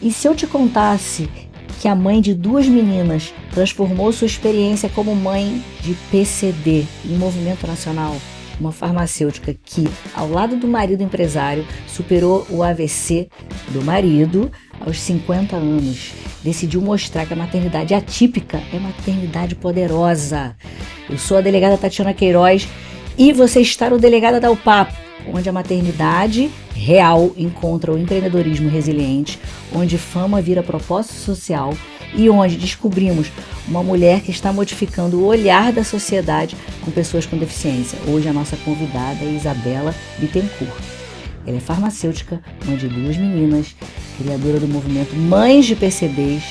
E se eu te contasse que a mãe de 2 meninas transformou sua experiência como mãe de PCD em movimento nacional? Uma farmacêutica que, ao lado do marido empresário, superou o AVC do marido aos 50 anos. Decidiu mostrar que a maternidade atípica é maternidade poderosa. Eu sou a delegada Tatiana Queiroz e você está no Delegada Dá o Papo, onde a maternidade real encontra o empreendedorismo resiliente, onde fama vira propósito social e onde descobrimos uma mulher que está modificando o olhar da sociedade com pessoas com deficiência. Hoje a nossa convidada é Isabela Bittencourt. Ela é farmacêutica, mãe de 2 meninas, criadora do movimento Mães de PCDs,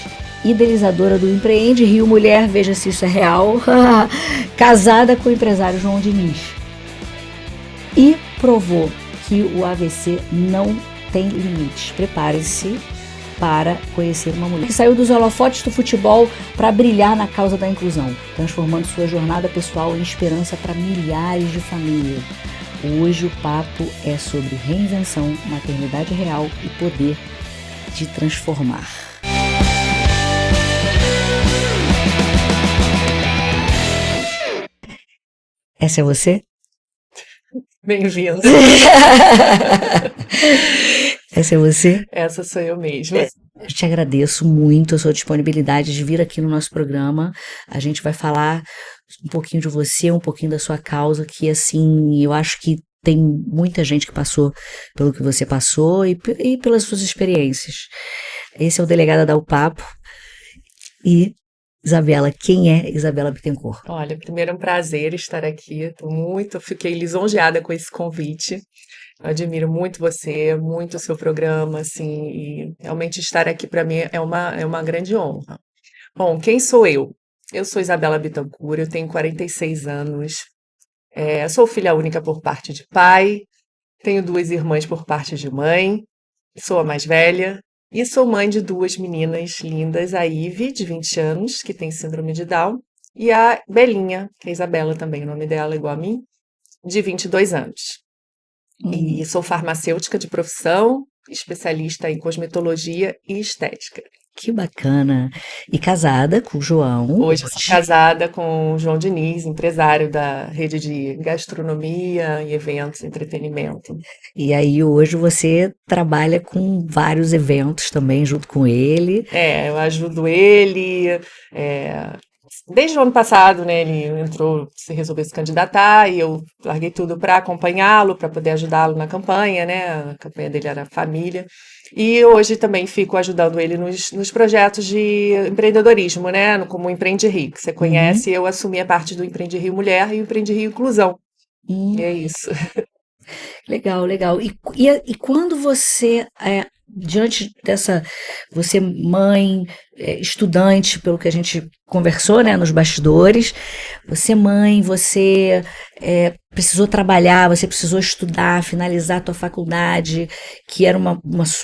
idealizadora do Empreende Rio Mulher, veja se isso é real, casada com o empresário João Diniz. E provou que o AVC não tem limites. Prepare-se para conhecer uma mulher que saiu dos holofotes do futebol para brilhar na causa da inclusão, transformando sua jornada pessoal em esperança para milhares de famílias. Hoje o papo é sobre reinvenção, maternidade real e poder de transformar. Essa é você? Bem-vindo. Essa é você? Essa sou eu mesma. Eu te agradeço muito a sua disponibilidade de vir aqui no nosso programa. A gente vai falar um pouquinho de você, um pouquinho da sua causa, que assim, eu acho que tem muita gente que passou pelo que você passou e pelas suas experiências. Esse é o Delegada Dá o Papo. E, Isabela, quem é Isabela Bittencourt? Olha, primeiro é um prazer estar aqui. Fiquei lisonjeada com esse convite. Eu admiro muito você, muito o seu programa, assim, e realmente estar aqui para mim é uma grande honra. Bom, quem sou eu? Eu sou Isabela Bittencourt, eu tenho 46 anos, sou filha única por parte de pai, tenho 2 irmãs por parte de mãe, sou a mais velha e sou mãe de 2 meninas lindas, a Ive, de 20 anos, que tem síndrome de Down, e a Belinha, que é Isabela também, o nome dela é igual a mim, de 22 anos. E sou farmacêutica de profissão, especialista em cosmetologia e estética. Que bacana! E casada com o João. Hoje eu sou casada com o João Diniz, empresário da rede de gastronomia e eventos, entretenimento. E aí hoje você trabalha com vários eventos também junto com ele. Eu ajudo ele. Desde o ano passado, né, ele resolveu se candidatar e eu larguei tudo para acompanhá-lo, para poder ajudá-lo na campanha, né? A campanha dele era família. E hoje também fico ajudando ele nos projetos de empreendedorismo, né? Como o Empreende Rio, que você conhece, eu assumi a parte do Empreende Rio Mulher e o Empreende Rio Inclusão. E é isso. Legal, legal. E quando você, diante dessa, você mãe, estudante, pelo que a gente conversou, né, nos bastidores, você mãe, você precisou trabalhar, você precisou estudar, finalizar a tua faculdade, que era uma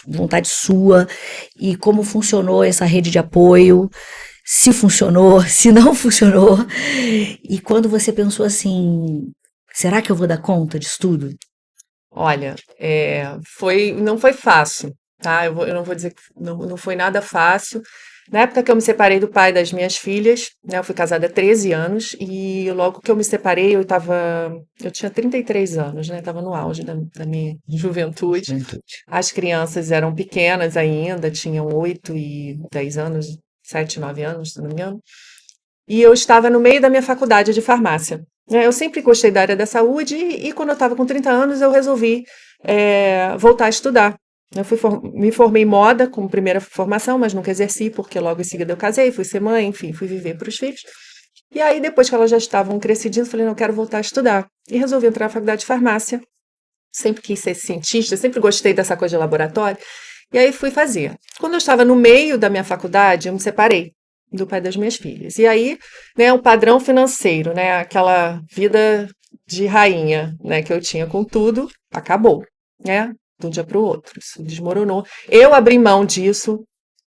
vontade sua, e como funcionou essa rede de apoio, se funcionou, se não funcionou, e quando você pensou assim, será que eu vou dar conta disso tudo? Olha, não foi fácil, tá? Eu não vou dizer que não foi nada fácil. Na época que eu me separei do pai das minhas filhas, né? Eu fui casada há 13 anos e logo que eu me separei, eu tinha 33 anos, né? Estava no auge da minha juventude. As crianças eram pequenas ainda, tinham 8 e 10 anos, 7, 9 anos, se não me engano. E eu estava no meio da minha faculdade de farmácia. Eu sempre gostei da área da saúde e quando eu estava com 30 anos eu resolvi voltar a estudar. Me formei em moda como primeira formação, mas nunca exerci porque logo em seguida eu casei, fui ser mãe, enfim, fui viver para os filhos. E aí depois que elas já estavam crescidinhas, eu falei, não, eu quero voltar a estudar. E resolvi entrar na faculdade de farmácia. Sempre quis ser cientista, sempre gostei dessa coisa de laboratório. E aí fui fazer. Quando eu estava no meio da minha faculdade, eu me separei do pai das minhas filhas. E aí, né, o padrão financeiro, né, aquela vida de rainha, né, que eu tinha com tudo, acabou, né, de um dia para o outro, isso desmoronou. Eu abri mão disso,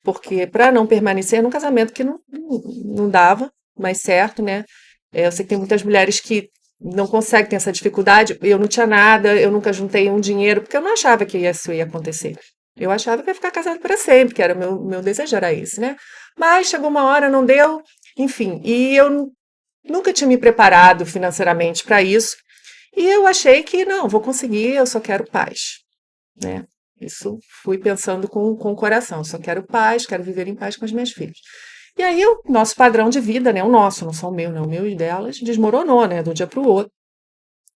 porque para não permanecer num casamento que não dava mais certo, né, eu sei que tem muitas mulheres que não conseguem ter essa dificuldade, eu não tinha nada, eu nunca juntei um dinheiro, porque eu não achava que isso ia acontecer. Eu achava que ia ficar casada para sempre, que era meu desejo era esse, né? Mas chegou uma hora, não deu, enfim. E eu nunca tinha me preparado financeiramente para isso. E eu achei que não, vou conseguir, eu só quero paz, né? Isso fui pensando com o coração, só quero paz, quero viver em paz com as minhas filhas. E aí o nosso padrão de vida, né, o nosso, não só o meu, não, o meu e delas, desmoronou, né, de um dia para o outro.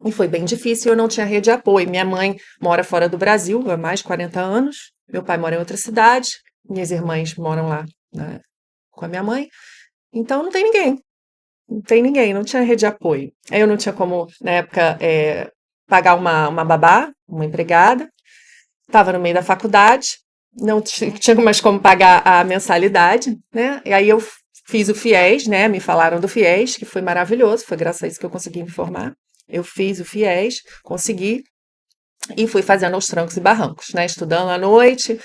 E foi bem difícil, eu não tinha rede de apoio. Minha mãe mora fora do Brasil há mais de 40 anos, meu pai mora em outra cidade, minhas irmãs moram lá, né, com a minha mãe. Então não tem ninguém, não tem ninguém, não tinha rede de apoio. Aí eu não tinha como, na época, pagar uma babá, uma empregada. Estava no meio da faculdade, não tinha mais como pagar a mensalidade, né? E aí eu fiz o FIES, né? Me falaram do FIES, que foi maravilhoso, foi graças a isso que eu consegui me formar. Eu fiz o FIES, consegui, e fui fazendo aos trancos e barrancos, né? Estudando à noite,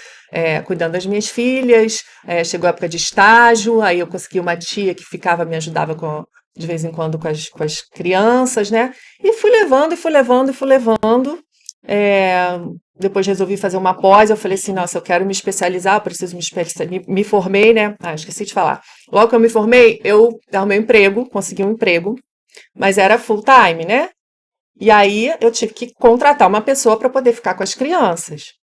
cuidando das minhas filhas, chegou a época de estágio, aí eu consegui uma tia que me ajudava de vez em quando com as crianças, né? E fui levando, e fui levando, e fui levando. Depois resolvi fazer uma pós, eu falei assim, nossa, eu quero me especializar, eu preciso me especializar, me formei, né? Ah, esqueci de falar. Logo que eu me formei, eu arrumei um emprego, consegui um emprego, mas era full time, né? E aí eu tive que contratar uma pessoa para poder ficar com as crianças.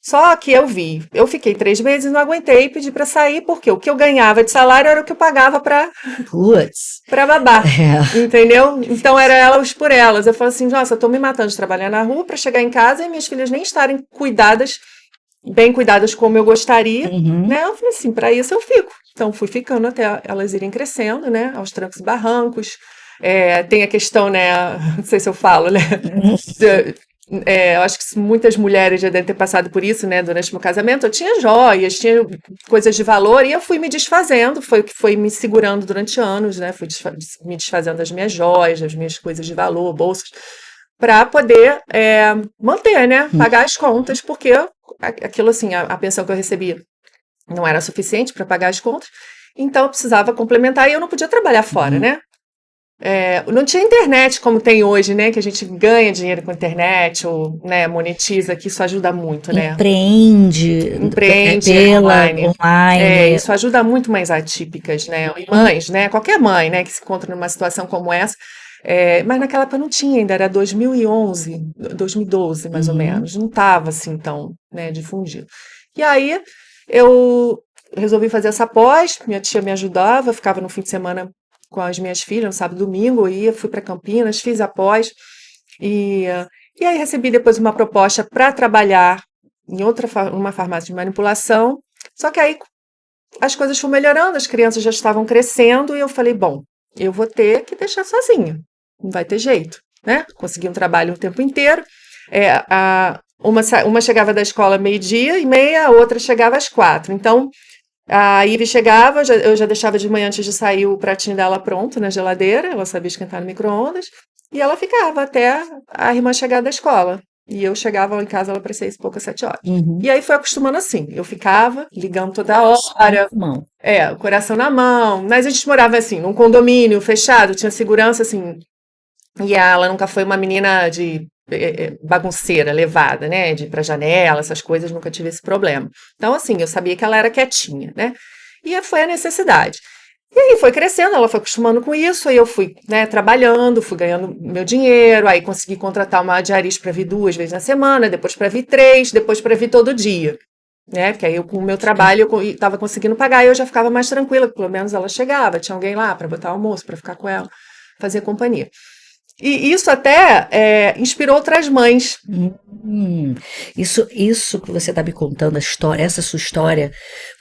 Só que eu fiquei 3 meses, não aguentei, pedi para sair, porque o que eu ganhava de salário era o que eu pagava Putz. para babá, entendeu? Então era elas por elas. Eu falei assim, nossa, eu tô me matando de trabalhar na rua para chegar em casa e minhas filhas nem estarem cuidadas, bem cuidadas como eu gostaria, Uhum. né? Eu falei assim, para isso eu fico. Então fui ficando até elas irem crescendo, né? Aos trancos e barrancos. Tem a questão, né? Não sei se eu falo, né? Eu acho que muitas mulheres já devem ter passado por isso, né? Durante meu casamento, eu tinha joias, tinha coisas de valor e eu fui me desfazendo, foi o que foi me segurando durante anos, né? Fui me desfazendo das minhas joias, das minhas coisas de valor, bolsas, para poder manter, né? Pagar as contas, porque aquilo assim, a pensão que eu recebia não era suficiente para pagar as contas, então eu precisava complementar e eu não podia trabalhar fora, né? Não tinha internet como tem hoje, né? Que a gente ganha dinheiro com internet ou, né, monetiza, que isso ajuda muito, né? Empreende Empreende pela online. online. Isso ajuda muito mães atípicas, né? E mães, né? Qualquer mãe, né, que se encontra numa situação como essa. Mas naquela época não tinha ainda, era 2011, 2012 mais ou Uhum. menos. Não estava assim tão, né, difundido. E aí eu resolvi fazer essa pós, minha tia me ajudava, ficava no fim de semana com as minhas filhas, no sábado e domingo, eu ia, fui para Campinas, fiz a pós, e, e aí recebi depois uma proposta para trabalhar em uma farmácia de manipulação, só que aí as coisas foram melhorando, as crianças já estavam crescendo, e eu falei, bom, eu vou ter que deixar sozinha, não vai ter jeito, né? Consegui um trabalho o tempo inteiro, uma chegava da escola meio-dia e meia, a outra chegava às 4, então a Ivy chegava, eu já deixava de manhã antes de sair o pratinho dela pronto na geladeira, ela sabia esquentar no micro-ondas, e ela ficava até a irmã chegar da escola. E eu chegava lá em casa, ela para 6 e pouca, 7 horas. Uhum. E aí foi acostumando assim, eu ficava ligando toda hora, Mão. o coração na mão, mas a gente morava assim, num condomínio fechado, tinha segurança assim, e ela nunca foi uma menina de bagunceira, levada, né? De ir pra janela, essas coisas, nunca tive esse problema. Então, assim, eu sabia que ela era quietinha, né? E foi a necessidade. E aí foi crescendo, ela foi acostumando com isso, aí eu fui, né, trabalhando, fui ganhando meu dinheiro, aí consegui contratar uma diarista para vir 2 vezes na semana, depois para vir 3, depois para vir todo dia, né? Porque aí eu, com o meu trabalho eu estava conseguindo pagar e eu já ficava mais tranquila, pelo menos ela chegava, tinha alguém lá para botar almoço, para ficar com ela, fazer companhia. E isso até inspirou outras mães. Isso que você está me contando, a história, essa sua história,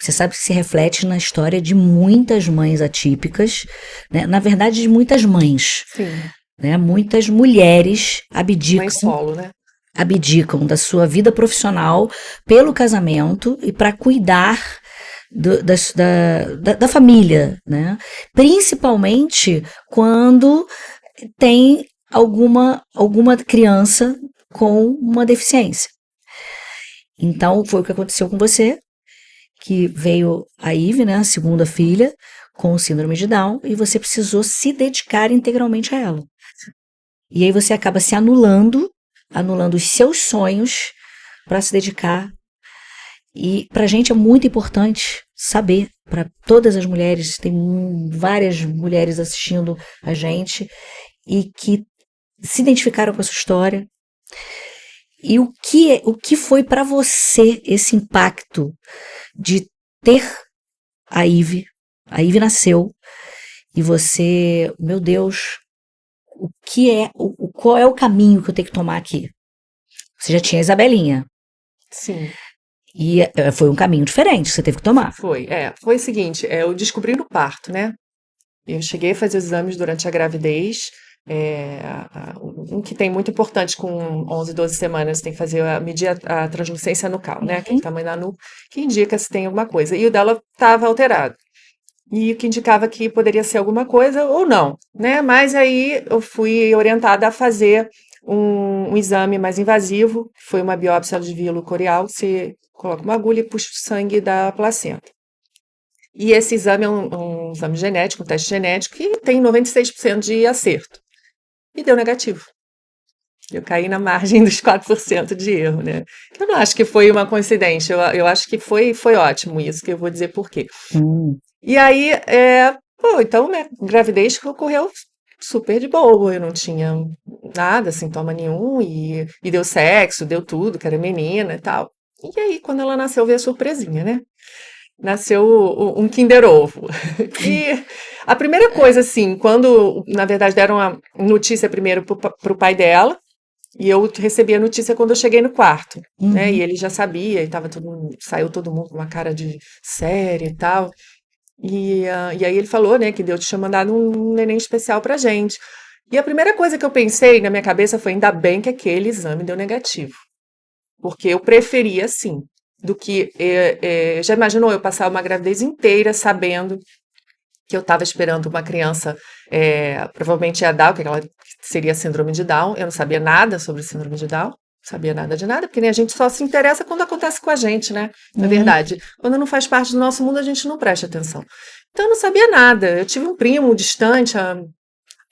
você sabe que se reflete na história de muitas mães atípicas, né? Na verdade, de muitas mães, Sim, né? Muitas mulheres mãe solo, né? abdicam da sua vida profissional pelo casamento e para cuidar da família, né? Principalmente quando tem alguma criança com uma deficiência. Então, foi o que aconteceu com você, que veio a Ivy, né, a segunda filha, com síndrome de Down, e você precisou se dedicar integralmente a ela. E aí você acaba se anulando os seus sonhos para se dedicar. E para a gente é muito importante saber, para todas as mulheres, tem várias mulheres assistindo a gente e que se identificaram com essa história. E o que foi para você esse impacto de ter a Ive? A Ive nasceu e você, meu Deus, qual é o caminho que eu tenho que tomar aqui? Você já tinha a Isabelinha. Sim. E foi um caminho diferente que você teve que tomar. Foi o seguinte, eu descobri no parto, né? Eu cheguei a fazer os exames durante a gravidez, um que tem muito importante com 11, 12 semanas, tem que medir a translucência nucal, né? Que é o tamanho da nuca, que indica se tem alguma coisa. E o dela estava alterado. E o que indicava que poderia ser alguma coisa ou não, né? Mas aí eu fui orientada a fazer um exame mais invasivo, que foi uma biópsia de vírulo corial, você coloca uma agulha e puxa o sangue da placenta. E esse exame é um exame genético, um teste genético, que tem 96% de acerto. E deu negativo. Eu caí na margem dos 4% de erro, né? Eu não acho que foi uma coincidência, eu acho que foi ótimo isso, que eu vou dizer por quê. E aí, então, né, gravidez ocorreu super de boa, eu não tinha nada, sintoma nenhum, e deu sexo, deu tudo, que era menina e tal. E aí, quando ela nasceu, veio a surpresinha, né? Nasceu um Kinder Ovo. E a primeira coisa, assim, quando, na verdade, deram a notícia primeiro pro pai dela, e eu recebi a notícia quando eu cheguei no quarto, né? E ele já sabia, e saiu todo mundo com uma cara de séria e tal. E aí ele falou, né, que Deus tinha mandado um neném especial pra gente. E a primeira coisa que eu pensei na minha cabeça foi, ainda bem que aquele exame deu negativo. Porque eu preferia, assim, do que... já imaginou eu passar uma gravidez inteira sabendo que eu estava esperando uma criança, provavelmente ia Down, que ela seria síndrome de Down. Eu não sabia nada sobre síndrome de Down. Sabia nada de nada, porque nem a gente só se interessa quando acontece com a gente, né? Na verdade, quando não faz parte do nosso mundo, a gente não presta atenção. Então, eu não sabia nada. Eu tive um primo distante,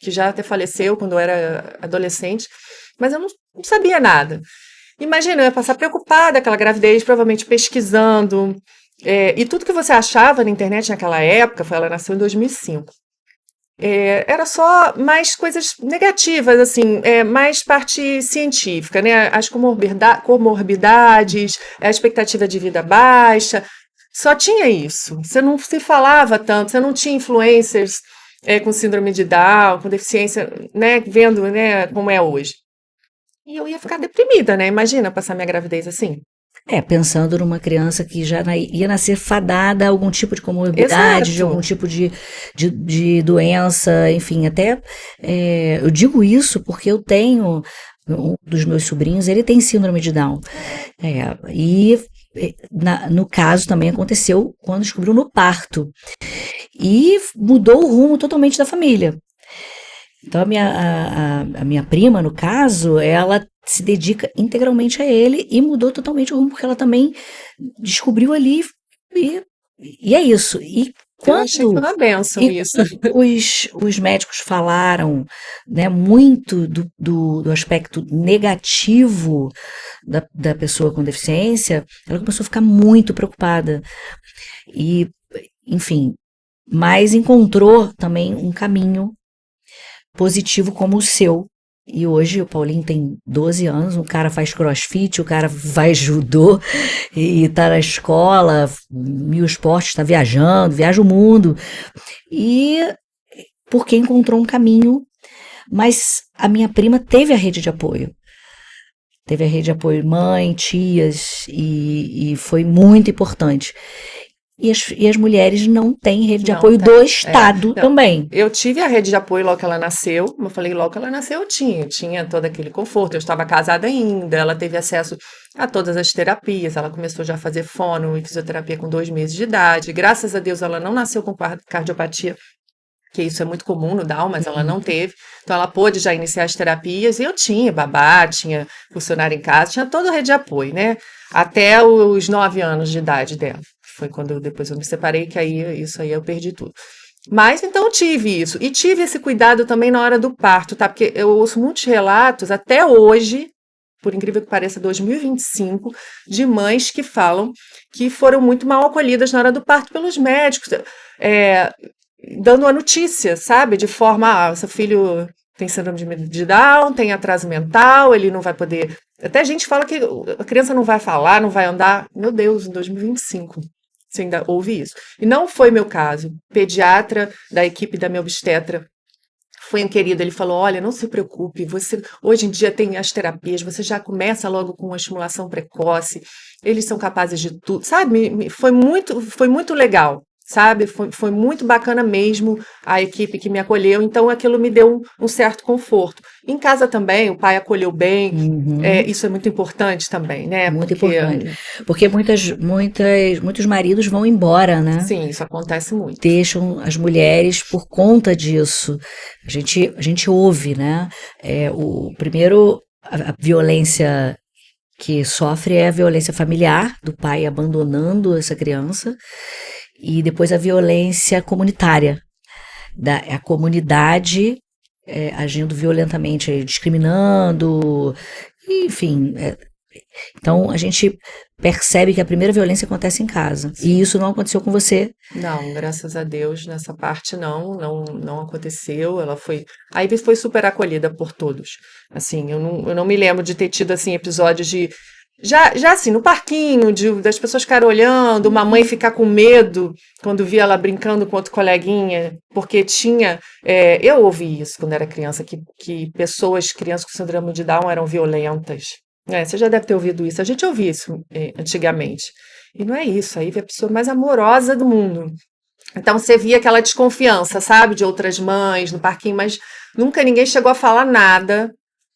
que já até faleceu quando eu era adolescente, mas eu não sabia nada. Imagina, eu ia passar preocupada aquela gravidez, provavelmente pesquisando, e tudo que você achava na internet naquela época, ela nasceu em 2005. Era só mais coisas negativas, assim, mais parte científica, né? As comorbidades, a expectativa de vida baixa, só tinha isso. Você não se falava tanto, você não tinha influencers com síndrome de Down, com deficiência, né? Vendo, né, como é hoje. E eu ia ficar deprimida, né? Imagina passar minha gravidez assim. Pensando numa criança que já ia nascer fadada a algum tipo de comorbidade, de algum tipo de doença, enfim, até eu digo isso porque eu tenho um dos meus sobrinhos, ele tem síndrome de Down. No caso também aconteceu quando descobriu no parto. E mudou o rumo totalmente da família. Então a minha prima, no caso, ela se dedica integralmente a ele e mudou totalmente o rumo, porque ela também descobriu ali e é isso. E eu achei que foi uma bênção isso. Os médicos falaram, né, muito do aspecto negativo da pessoa com deficiência, ela começou a ficar muito preocupada. E, enfim, mas encontrou também um caminho positivo como o seu. E hoje o Paulinho tem 12 anos, o cara faz crossfit, o cara faz judô e tá na escola, mil esportes, tá viajando, viaja o mundo. E porque encontrou um caminho, mas a minha prima teve a rede de apoio. Teve a rede de apoio mãe, tias, e foi muito importante. E as mulheres não têm rede de apoio do Estado também. Eu tive a rede de apoio logo que ela nasceu, como eu falei, logo que ela nasceu eu tinha todo aquele conforto, eu estava casada ainda, ela teve acesso a todas as terapias, ela começou já a fazer fono e fisioterapia com 2 meses de idade, graças a Deus ela não nasceu com cardiopatia, que isso é muito comum no Down, mas ela não teve, então ela pôde já iniciar as terapias, e eu tinha babá, tinha funcionário em casa, tinha toda a rede de apoio, né, até os 9 anos de idade dela. Foi quando depois eu me separei, que aí isso aí eu perdi tudo. Mas então eu tive isso. E tive esse cuidado também na hora do parto, tá? Porque eu ouço muitos relatos, até hoje, por incrível que pareça, 2025, de mães que falam que foram muito mal acolhidas na hora do parto pelos médicos, dando a notícia, sabe? De forma, seu filho tem síndrome de Down, tem atraso mental, ele não vai poder... Até a gente fala que a criança não vai falar, não vai andar. Meu Deus, em 2025. Você ainda ouve isso. E não foi meu caso. Pediatra da equipe da minha obstetra foi um querido, ele falou, olha, não se preocupe, você hoje em dia tem as terapias, você já começa logo com uma estimulação precoce, eles são capazes de tudo, sabe? Foi muito legal, sabe? Foi muito bacana mesmo a equipe que me acolheu, então aquilo me deu um certo conforto. Em casa também, o pai acolheu bem, isso é muito importante também, né? Muito importante. Porque muitos maridos vão embora, né? Sim, isso acontece muito. Deixam as mulheres por conta disso. A gente ouve, né? A violência que sofre é a violência familiar, do pai abandonando essa criança, e depois a violência comunitária, a comunidade agindo violentamente, discriminando, enfim. Então a gente percebe que a primeira violência acontece em casa. Sim. E isso não aconteceu com você? Não, graças a Deus, nessa parte não aconteceu. Ela foi super acolhida por todos. Assim, eu não me lembro de ter tido assim episódios de já assim, no parquinho, das pessoas ficarem olhando, uma mãe ficar com medo quando via ela brincando com outro coleguinha, porque tinha... eu ouvi isso quando era criança, que crianças com síndrome de Down eram violentas. Você já deve ter ouvido isso. A gente ouvia isso antigamente. E não é isso. Aí vê a pessoa mais amorosa do mundo. Então você via aquela desconfiança, sabe, de outras mães no parquinho, mas nunca ninguém chegou a falar nada,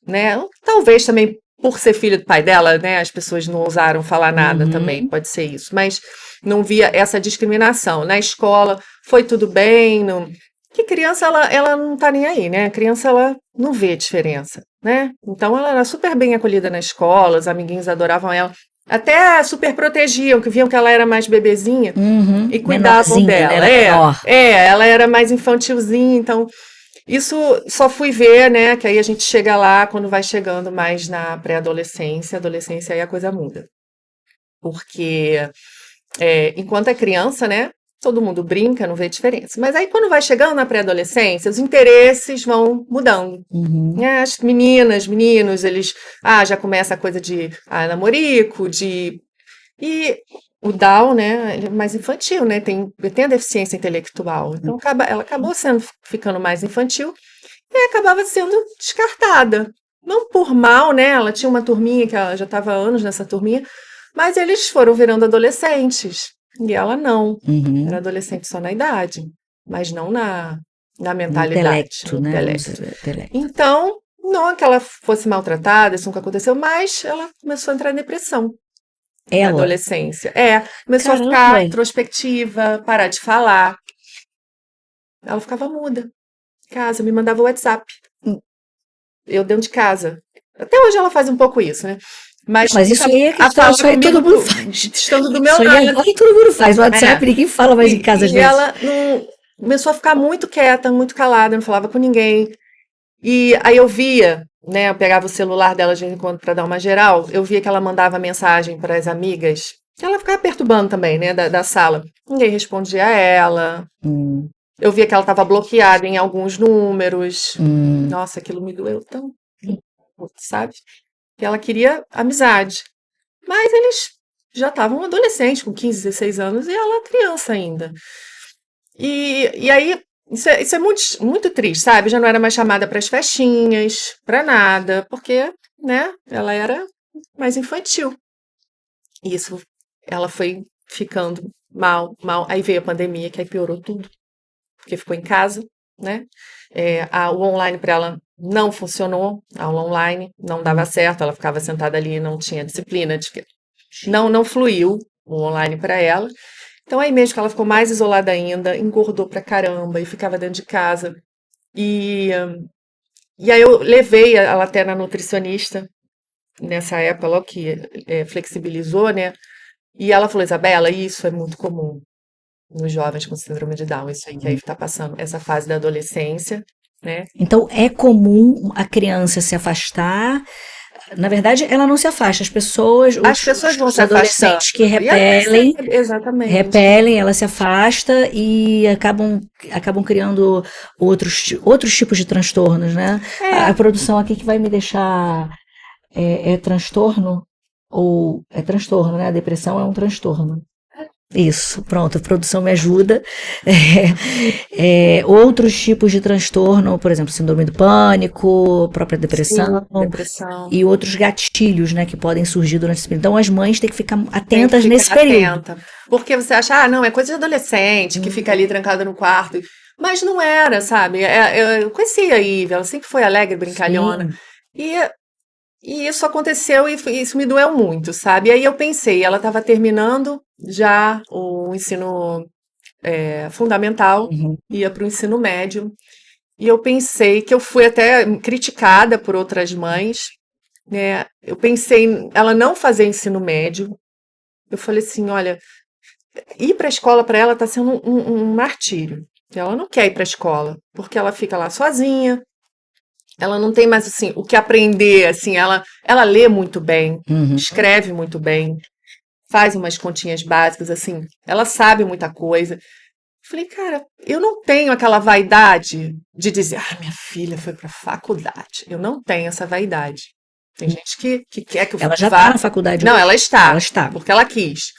né? Talvez também por ser filho do pai dela, né? As pessoas não ousaram falar nada também, pode ser isso. Mas não via essa discriminação. Na escola foi tudo bem, não... Que criança, ela não tá nem aí, né? A criança, ela não vê diferença, né? Então, ela era super bem acolhida na escola, os amiguinhos adoravam ela. Até super protegiam, que viam que ela era mais bebezinha e cuidavam dela. Né? Ela era mais infantilzinha, então... Isso só fui ver, né? Que aí a gente chega lá quando vai chegando mais na pré-adolescência. Adolescência, aí a coisa muda. Porque enquanto é criança, né? Todo mundo brinca, não vê diferença. Mas aí, quando vai chegando na pré-adolescência, os interesses vão mudando. As meninas, meninos, eles... já começa a coisa de namorico, E o Down, né, ele é mais infantil, né? Tem a deficiência intelectual. Então, ela acabou ficando mais infantil e acabava sendo descartada. Não por mal, né? Ela tinha uma turminha, que ela já estava há anos nessa turminha, mas eles foram virando adolescentes. E ela não. Era adolescente só na idade, mas não na mentalidade. No intelecto. Então, não que ela fosse maltratada, isso nunca aconteceu, mas ela começou a entrar em depressão. Na adolescência. Começou a ficar introspectiva, parar de falar. Ela ficava muda. Em casa, me mandava o WhatsApp. Eu dentro de casa. Até hoje ela faz um pouco isso, né? Mas isso aí é questão, isso aí todo mundo faz. Estando do meu lado. Agora todo mundo faz. O WhatsApp ninguém fala mais em casa às vezes. E ela começou a ficar muito quieta, muito calada, não falava com ninguém. E aí eu via, né? Eu pegava o celular dela de vez em quando para dar uma geral. Eu via que ela mandava mensagem para as amigas. Ela ficava perturbando também, né? Da sala. Ninguém respondia a ela. Eu via que ela estava bloqueada em alguns números. Nossa, aquilo me doeu tão, sabe? Que ela queria amizade. Mas eles já estavam adolescentes, com 15, 16 anos, e ela criança ainda. E aí, isso é muito, muito triste, sabe? Já não era mais chamada para as festinhas, para nada, porque, né, ela era mais infantil. E isso, ela foi ficando mal. Aí veio a pandemia, que aí piorou tudo, porque ficou em casa, né? O online para ela não funcionou, a aula online não dava certo, ela ficava sentada ali e não tinha disciplina, não fluiu o online para ela. Então aí mesmo que ela ficou mais isolada ainda, engordou pra caramba e ficava dentro de casa. E aí eu levei ela até na nutricionista nessa época, logo que flexibilizou, né? E ela falou, Isabela, isso é muito comum nos jovens com síndrome de Down, isso aí que aí está passando, essa fase da adolescência, né? Então é comum a criança se afastar Na verdade, ela não se afasta. As pessoas, As pessoas vão os se afastando. adolescentes que E ela repelem, percebe, exatamente. ela se afasta e acabam criando outros tipos de transtornos, né? A É, produção aqui que vai me deixar é transtorno ou é transtorno, né? A depressão é um transtorno. Isso, pronto, a produção me ajuda. Outros tipos de transtorno, por exemplo, síndrome do pânico, própria sim, depressão depressão. e outros gatilhos, né, que podem surgir durante esse período. Então, as mães têm que ficar Tem que atentas ficar nesse período. atenta. Porque você acha, ah, não, é coisa de adolescente que fica ali trancada no quarto. Mas não era, sabe? Eu conhecia a Ive, ela sempre foi alegre, brincalhona. Sim. E, e isso aconteceu e isso me doeu muito, sabe? E aí eu pensei, ela estava terminando já o ensino fundamental, Uhum. ia para o ensino médio. E eu pensei que eu fui até criticada por outras mães, né? Eu pensei em ela não fazer ensino médio. Eu falei assim, olha, ir para a escola para ela está sendo um martírio. Ela não quer ir para a escola, porque ela fica lá sozinha, ela não tem mais assim o que aprender, assim, ela lê muito bem, Uhum. escreve muito bem, faz umas continhas básicas assim, ela sabe muita coisa. Falei, cara, eu não tenho aquela vaidade de dizer, ah, minha filha foi para a faculdade. Eu não tenho essa vaidade. Tem gente que quer que eu Ela já está vá. na faculdade Não, hoje. ela Ela está, está. porque ela quis.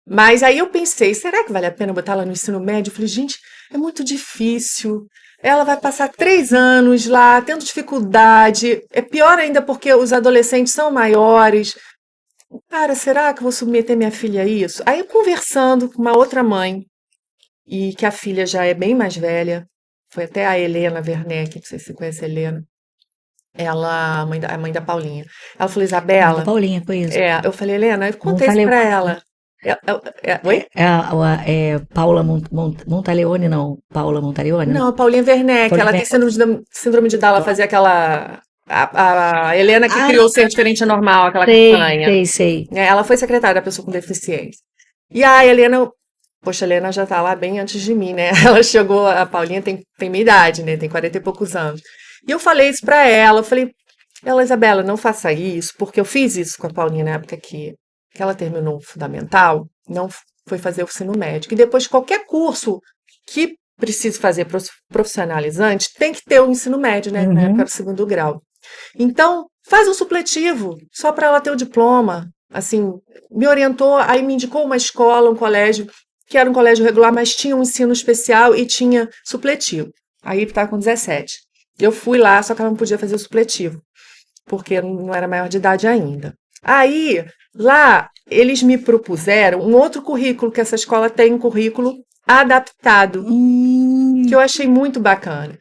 Mas aí eu pensei, será que vale a pena botar ela no ensino médio? Eu falei, gente, é muito difícil. Ela vai passar 3 anos lá, tendo dificuldade. É pior ainda porque os adolescentes são maiores. Cara, será que eu vou submeter minha filha a isso? Aí, conversando com uma outra mãe, e que a filha já é bem mais velha, foi até a Helena Werneck, não sei se você conhece a Helena, ela, a mãe da Paulinha. Ela falou, Mãe da Isabela, Paulinha, conheço. eu falei, Helena, eu contei isso pra Montaleone. ela. Oi? Paula Montaleone, não. Paula Montaleone, Não, não. a Paulinha Werneck, Paulinha ela tem Ver- síndrome de Down, ela fazia aquela. A Helena que Ah, criou o Ser Diferente é Normal, aquela sei, campanha. sei, sei. Ela foi secretária da pessoa com deficiência. E a Helena, poxa, a Helena já tá lá bem antes de mim, né? Ela chegou, a Paulinha tem minha idade, né? Tem 40 e poucos anos. E eu falei isso pra ela, eu falei, ela, Isabela, não faça isso, porque eu fiz isso com a Paulinha na época que ela terminou o fundamental, não foi fazer o ensino médio. E depois qualquer curso que precise fazer profissionalizante tem que ter o ensino médio, né? Na época Uhum. era o segundo grau. Então, faz um supletivo, só para ela ter o diploma. Assim, me orientou, aí me indicou uma escola, um colégio, que era um colégio regular, mas tinha um ensino especial e tinha supletivo. Aí estava com 17. Eu fui lá, só que ela não podia fazer o supletivo, porque eu não era maior de idade ainda. Aí, lá, eles me propuseram um outro currículo, que essa escola tem um currículo adaptado, que Hum, eu achei muito bacana.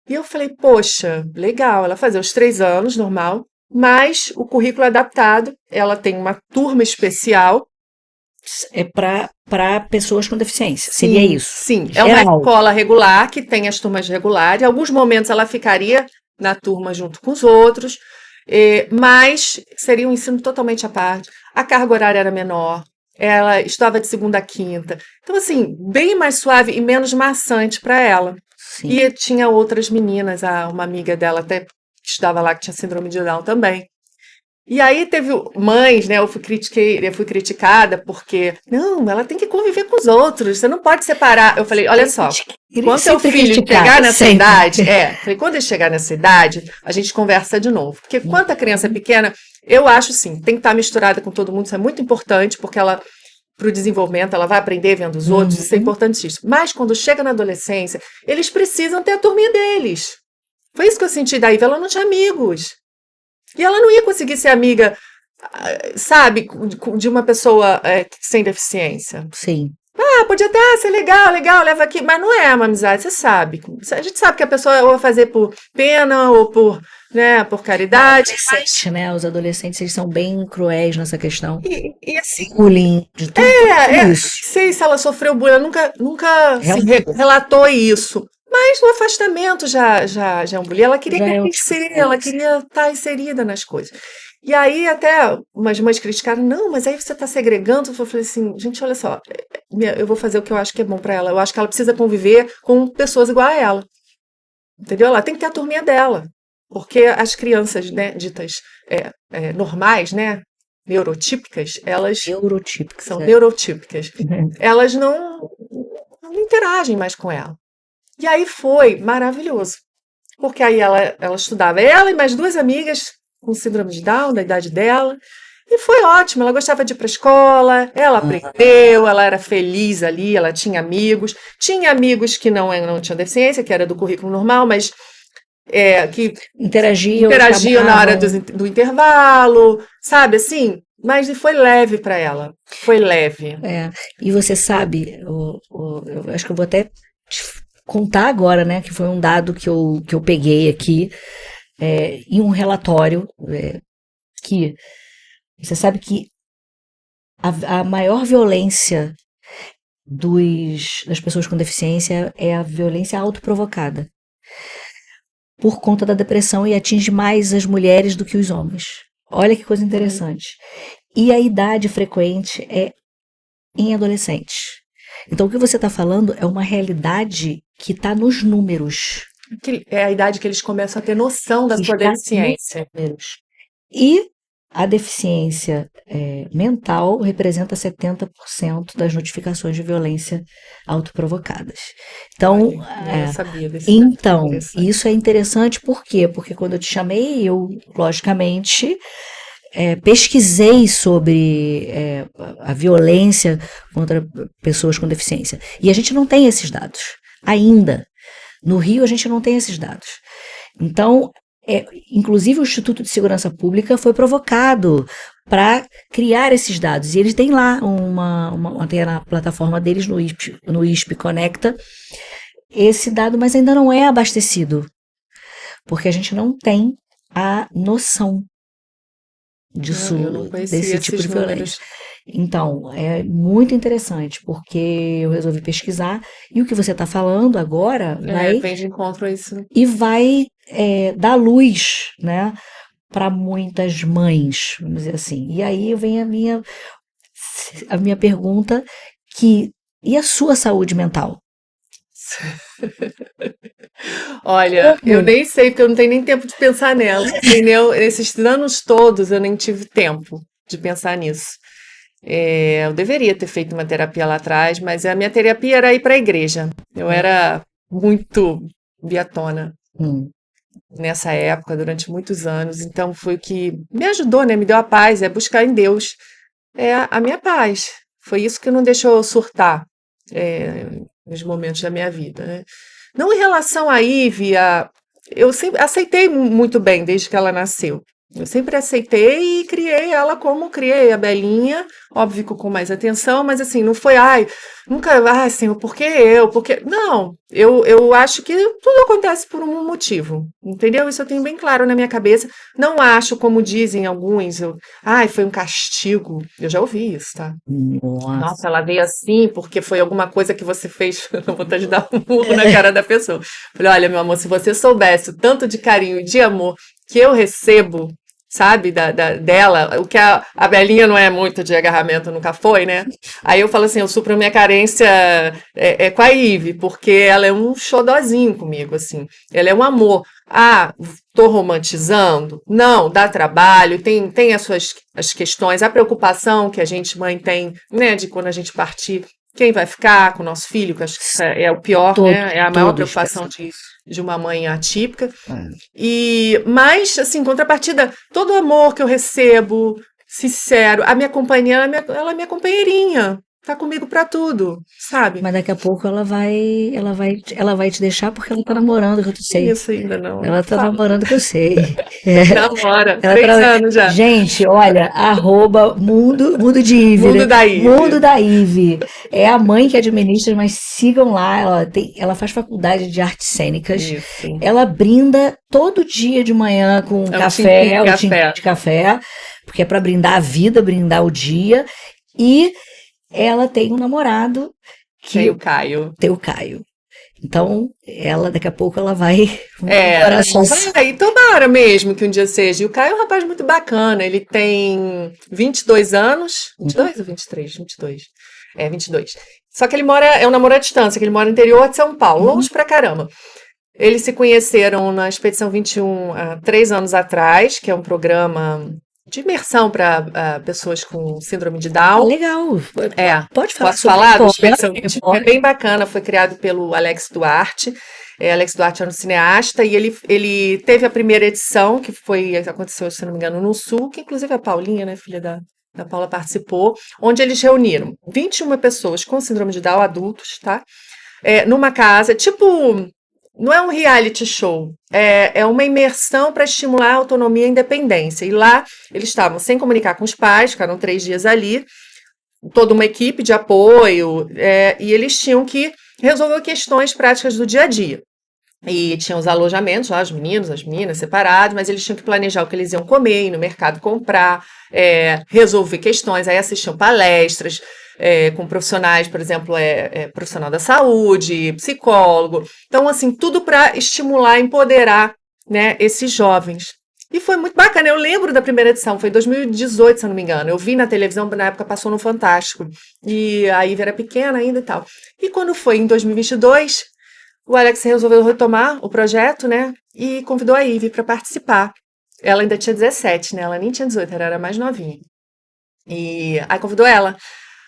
E eu falei, poxa, legal, ela fazer os 3 anos, normal, mas o currículo é adaptado, ela tem uma turma especial. é para pessoas com deficiência. Seria Sim, isso. sim, é uma Geral. escola regular que tem as turmas regulares. Em alguns momentos ela ficaria na turma junto com os outros, mas seria um ensino totalmente à parte. A carga horária era menor, ela estava de segunda a quinta. Então, assim, bem mais suave e menos maçante para ela. Sim. E tinha outras meninas, uma amiga dela até que estudava lá, que tinha síndrome de Down também. E aí teve mães, né? Eu fui criticada porque, não, ela tem que conviver com os outros, você não pode separar. Eu falei, olha só, quando teu Sempre filho chegar criticada, nessa sempre. idade, falei, quando ele chegar nessa idade, a gente conversa de novo. Porque quando a criança é pequena, eu acho sim, tem que estar misturada com todo mundo, isso é muito importante, porque ela, para o desenvolvimento, ela vai aprender vendo os outros, isso é Uhum. importantíssimo. Mas quando chega na adolescência, eles precisam ter a turminha deles. Foi isso que eu senti da Iva, ela não tinha amigos. E ela não ia conseguir ser amiga, sabe, de uma pessoa sem deficiência. Sim. Ah, podia até ser legal, legal, leva aqui, mas não é uma amizade, você sabe. A gente sabe que a pessoa ou vai fazer por pena ou por, né, por caridade, mas Adolescente, né? Os adolescentes eles são bem cruéis nessa questão. e assim, Bullying, de tudo não isso. sei se ela sofreu bullying, ela nunca assim, Relatou. relatou isso. Mas o afastamento já é um bullying. Ela queria Já é um tipo crescer, de ela violência. queria estar inserida nas coisas. E aí até umas mães criticaram, não, mas aí você está segregando. Eu falei assim, gente, olha só, eu vou fazer o que eu acho que é bom para ela. Eu acho que ela precisa conviver com pessoas igual a ela. Entendeu? Ela tem que ter a turminha dela. Porque as crianças, né, ditas normais, né, neurotípicas, elas Neurotípicas, são neurotípicas, elas não interagem mais com ela. E aí foi maravilhoso, porque aí ela estudava, ela e mais duas amigas com síndrome de Down, da idade dela, e foi ótimo, ela gostava de ir para a escola, ela aprendeu, ela era feliz ali, ela tinha amigos que não tinham deficiência, que era do currículo normal, mas que interagiam na hora chamavam. do intervalo, sabe, assim, mas foi leve para ela, foi leve. E você sabe, eu acho que eu vou até te contar agora, né, que foi um dado que eu peguei aqui em um relatório, que você sabe que a maior violência das pessoas com deficiência é a violência autoprovocada, por conta da depressão, e atinge mais as mulheres do que os homens. Olha que coisa interessante. E a idade frequente é em adolescentes. Então, o que você está falando é uma realidade que está nos números. É a idade que eles começam a ter noção da sua deficiência. E a deficiência mental representa 70% das notificações de violência autoprovocadas. Então, eu sabia desse então isso é interessante, por quê? Porque quando eu te chamei, eu, logicamente, pesquisei sobre a violência contra pessoas com deficiência. E a gente não tem esses dados ainda. No Rio, a gente não tem esses dados. Então, inclusive o Instituto de Segurança Pública foi provocado para criar esses dados. E eles têm lá tem na plataforma deles, no ISP Conecta, esse dado, mas ainda não é abastecido. Porque a gente não tem a noção disso, desse tipo de violência. Então, é muito interessante, porque eu resolvi pesquisar, e o que você está falando agora vem de encontro a isso. E vai dar luz, né, para muitas mães, vamos dizer assim. E aí vem a minha pergunta, e a sua saúde mental? Olha, eu nem sei, porque eu não tenho nem tempo de pensar nela, entendeu? Esses anos todos eu nem tive tempo de pensar nisso. Eu deveria ter feito uma terapia lá atrás, mas a minha terapia era ir para a igreja. Eu era muito biatona nessa época, durante muitos anos. Então foi o que me ajudou, né? Me deu a paz, buscar em Deus a minha paz. Foi isso que não deixou eu surtar nos momentos da minha vida, né? Não em relação à Ivy, eu sempre aceitei muito bem desde que ela nasceu. Eu sempre aceitei e criei ela como criei a Belinha, óbvio com mais atenção, mas assim, não foi, nunca, Senhor, por que eu? Não, eu acho que tudo acontece por um motivo, entendeu? Isso eu tenho bem claro na minha cabeça. Não acho, como dizem alguns, foi um castigo. Eu já ouvi isso, tá? Nossa, ela veio assim porque foi alguma coisa que você fez, eu vou te dar um murro na cara da pessoa. Falei, olha, meu amor, se você soubesse o tanto de carinho e de amor que eu recebo, sabe, dela, o que a Belinha não é muito de agarramento, nunca foi, né? Aí eu falo assim, eu supro minha carência com a Ivy, porque ela é um xodozinho comigo, assim. Ela é um amor. Tô romantizando? Não, dá trabalho, tem as questões, a preocupação que a gente, mãe, tem, né, de quando a gente partir, quem vai ficar com o nosso filho, que acho que é o pior, né? É a maior preocupação de uma mãe atípica. Mas, assim, em contrapartida, todo o amor que eu recebo, sincero, a minha companhia, ela é minha companheirinha. Tá comigo pra tudo, sabe? Mas daqui a pouco ela vai te deixar porque ela tá namorando, que eu sei. Isso ainda não. Ela tá namorando, que eu sei. Namora, 3 anos já. Gente, olha, @mundo de Ivy. Mundo da Ivy. Mundo da Ivy. É a mãe que administra, mas sigam lá. Ela faz faculdade de artes cênicas. Isso. Ela brinda todo dia de manhã com café, um tintim de café, porque é para brindar a vida, brindar o dia. E ela tem um namorado que tem o Caio. Então, daqui a pouco ela vai e tomara mesmo que um dia seja. E o Caio é um rapaz muito bacana, ele tem 22 anos, 22 ou 23? 22. 22. Só que ele é um namoro à distância, que ele mora no interior de São Paulo, longe pra caramba. Eles se conheceram na Expedição 21 há 3 anos atrás, que é um programa de imersão para pessoas com síndrome de Down. Legal. Pode falar Posso sobre falar do pode, Expedição 21? É pode. bem bacana, foi criado pelo Alex Duarte. Alex Duarte era um cineasta e ele teve a primeira edição, que aconteceu, se não me engano, no Sul, que inclusive a Paulinha, né, filha da Paula, participou, onde eles reuniram 21 pessoas com síndrome de Down, adultos, tá? Numa casa, tipo, não é um reality show, é uma imersão para estimular a autonomia e a independência. E lá eles estavam sem comunicar com os pais, ficaram 3 dias ali, toda uma equipe de apoio, e eles tinham que resolver questões práticas do dia a dia. E tinham os alojamentos lá, os meninos, as meninas separados, mas eles tinham que planejar o que eles iam comer, ir no mercado comprar, resolver questões, aí assistiam palestras com profissionais, por exemplo, profissional da saúde, psicólogo. Então, assim, tudo para estimular, empoderar, né, esses jovens. E foi muito bacana. Eu lembro da primeira edição, foi em 2018, se eu não me engano. Eu vi na televisão, na época passou no Fantástico. E a Ivy era pequena ainda e tal. E quando foi em 2022, o Alex resolveu retomar o projeto, né? E convidou a Ivy para participar. Ela ainda tinha 17, né? Ela nem tinha 18, ela era mais novinha. E aí convidou ela.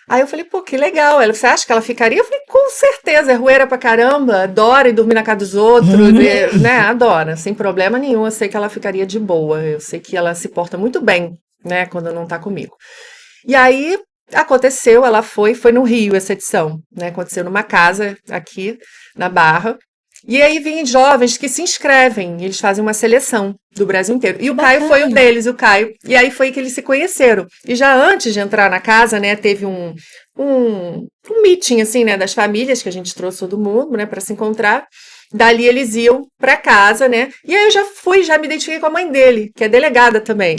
Aí eu falei, pô, que legal. Ela, você acha que ela ficaria? Eu falei, com certeza, é rueira pra caramba, adora ir dormir na casa dos outros, né? Adora, sem problema nenhum. Eu sei que ela ficaria de boa. Eu sei que ela se porta muito bem, né, quando não tá comigo. E aí aconteceu, ela foi no Rio essa edição, né? Aconteceu numa casa aqui na Barra. E aí vêm jovens que se inscrevem, eles fazem uma seleção do Brasil inteiro. E o Caio foi um deles, o Caio. E aí foi que eles se conheceram. E já antes de entrar na casa, né, teve um meeting, assim, né, das famílias, que a gente trouxe todo mundo, né, para se encontrar. Dali eles iam para casa, né? E aí eu já me identifiquei com a mãe dele, que é delegada também.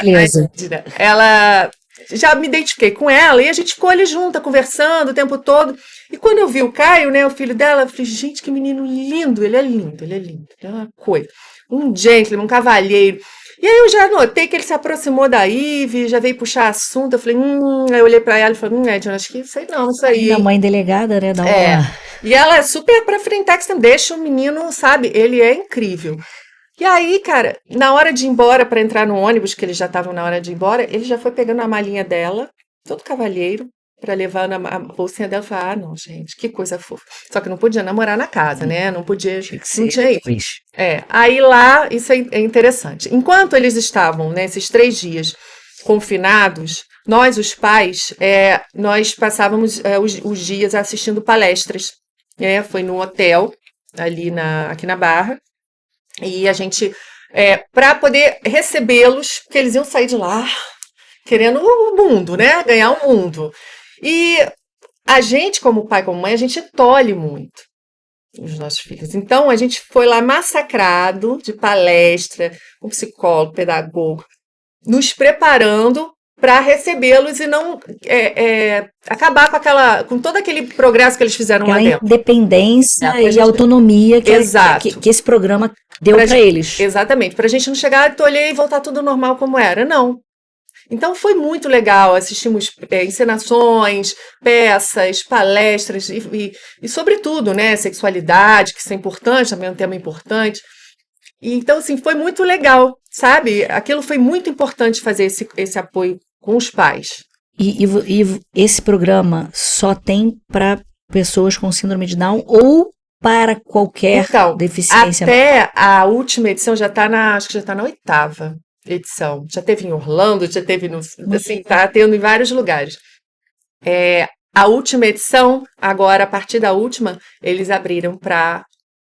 Beleza. Ela... Já me identifiquei com ela e a gente ficou ali junta, conversando o tempo todo. E quando eu vi o Caio, né, o filho dela, eu falei, gente, que menino lindo, ele é lindo, ele é uma coisa. Um gentleman, um cavalheiro. E aí eu já notei que ele se aproximou da Ivy, já veio puxar assunto, eu falei, aí eu olhei pra ela e falei, Edson, acho que sei não, isso aí. A mãe delegada, né, dá uma... E ela é super pra frentex, deixa o menino, sabe, ele é incrível. E aí, cara, na hora de ir embora, para entrar no ônibus, que eles já estavam na hora de ir embora, ele já foi pegando a malinha dela, todo cavalheiro, para levar a bolsinha dela e falar, não, gente, que coisa fofa. Só que não podia namorar na casa, né? Não podia, não tinha isso. Aí lá, isso é interessante. Enquanto eles estavam, nesses 3 dias confinados, nós, os pais, nós passávamos os dias assistindo palestras. Foi no hotel, aqui na Barra. E a gente, para poder recebê-los, porque eles iam sair de lá querendo o mundo, né? Ganhar o mundo. E a gente, como pai, como mãe, a gente tolhe muito os nossos filhos. Então, a gente foi lá massacrado de palestra, com psicólogo, pedagogo, nos preparando para recebê-los e não acabar com todo aquele progresso que eles fizeram lá dentro. Independência e autonomia que esse programa deu para eles. Exatamente. Para a gente não chegar, tolher e voltar tudo normal como era. Não. Então foi muito legal. Assistimos encenações, peças, palestras e sobretudo, né, sexualidade, que isso é importante, também é um tema importante. E, então, assim, foi muito legal, sabe? Aquilo foi muito importante fazer esse apoio com os pais. E esse programa só tem para pessoas com síndrome de Down ou para qualquer deficiência? Até a última edição acho que já está na 8ª edição. Já teve em Orlando, já teve tá tendo em vários lugares. A última edição, agora, a partir da última, eles abriram para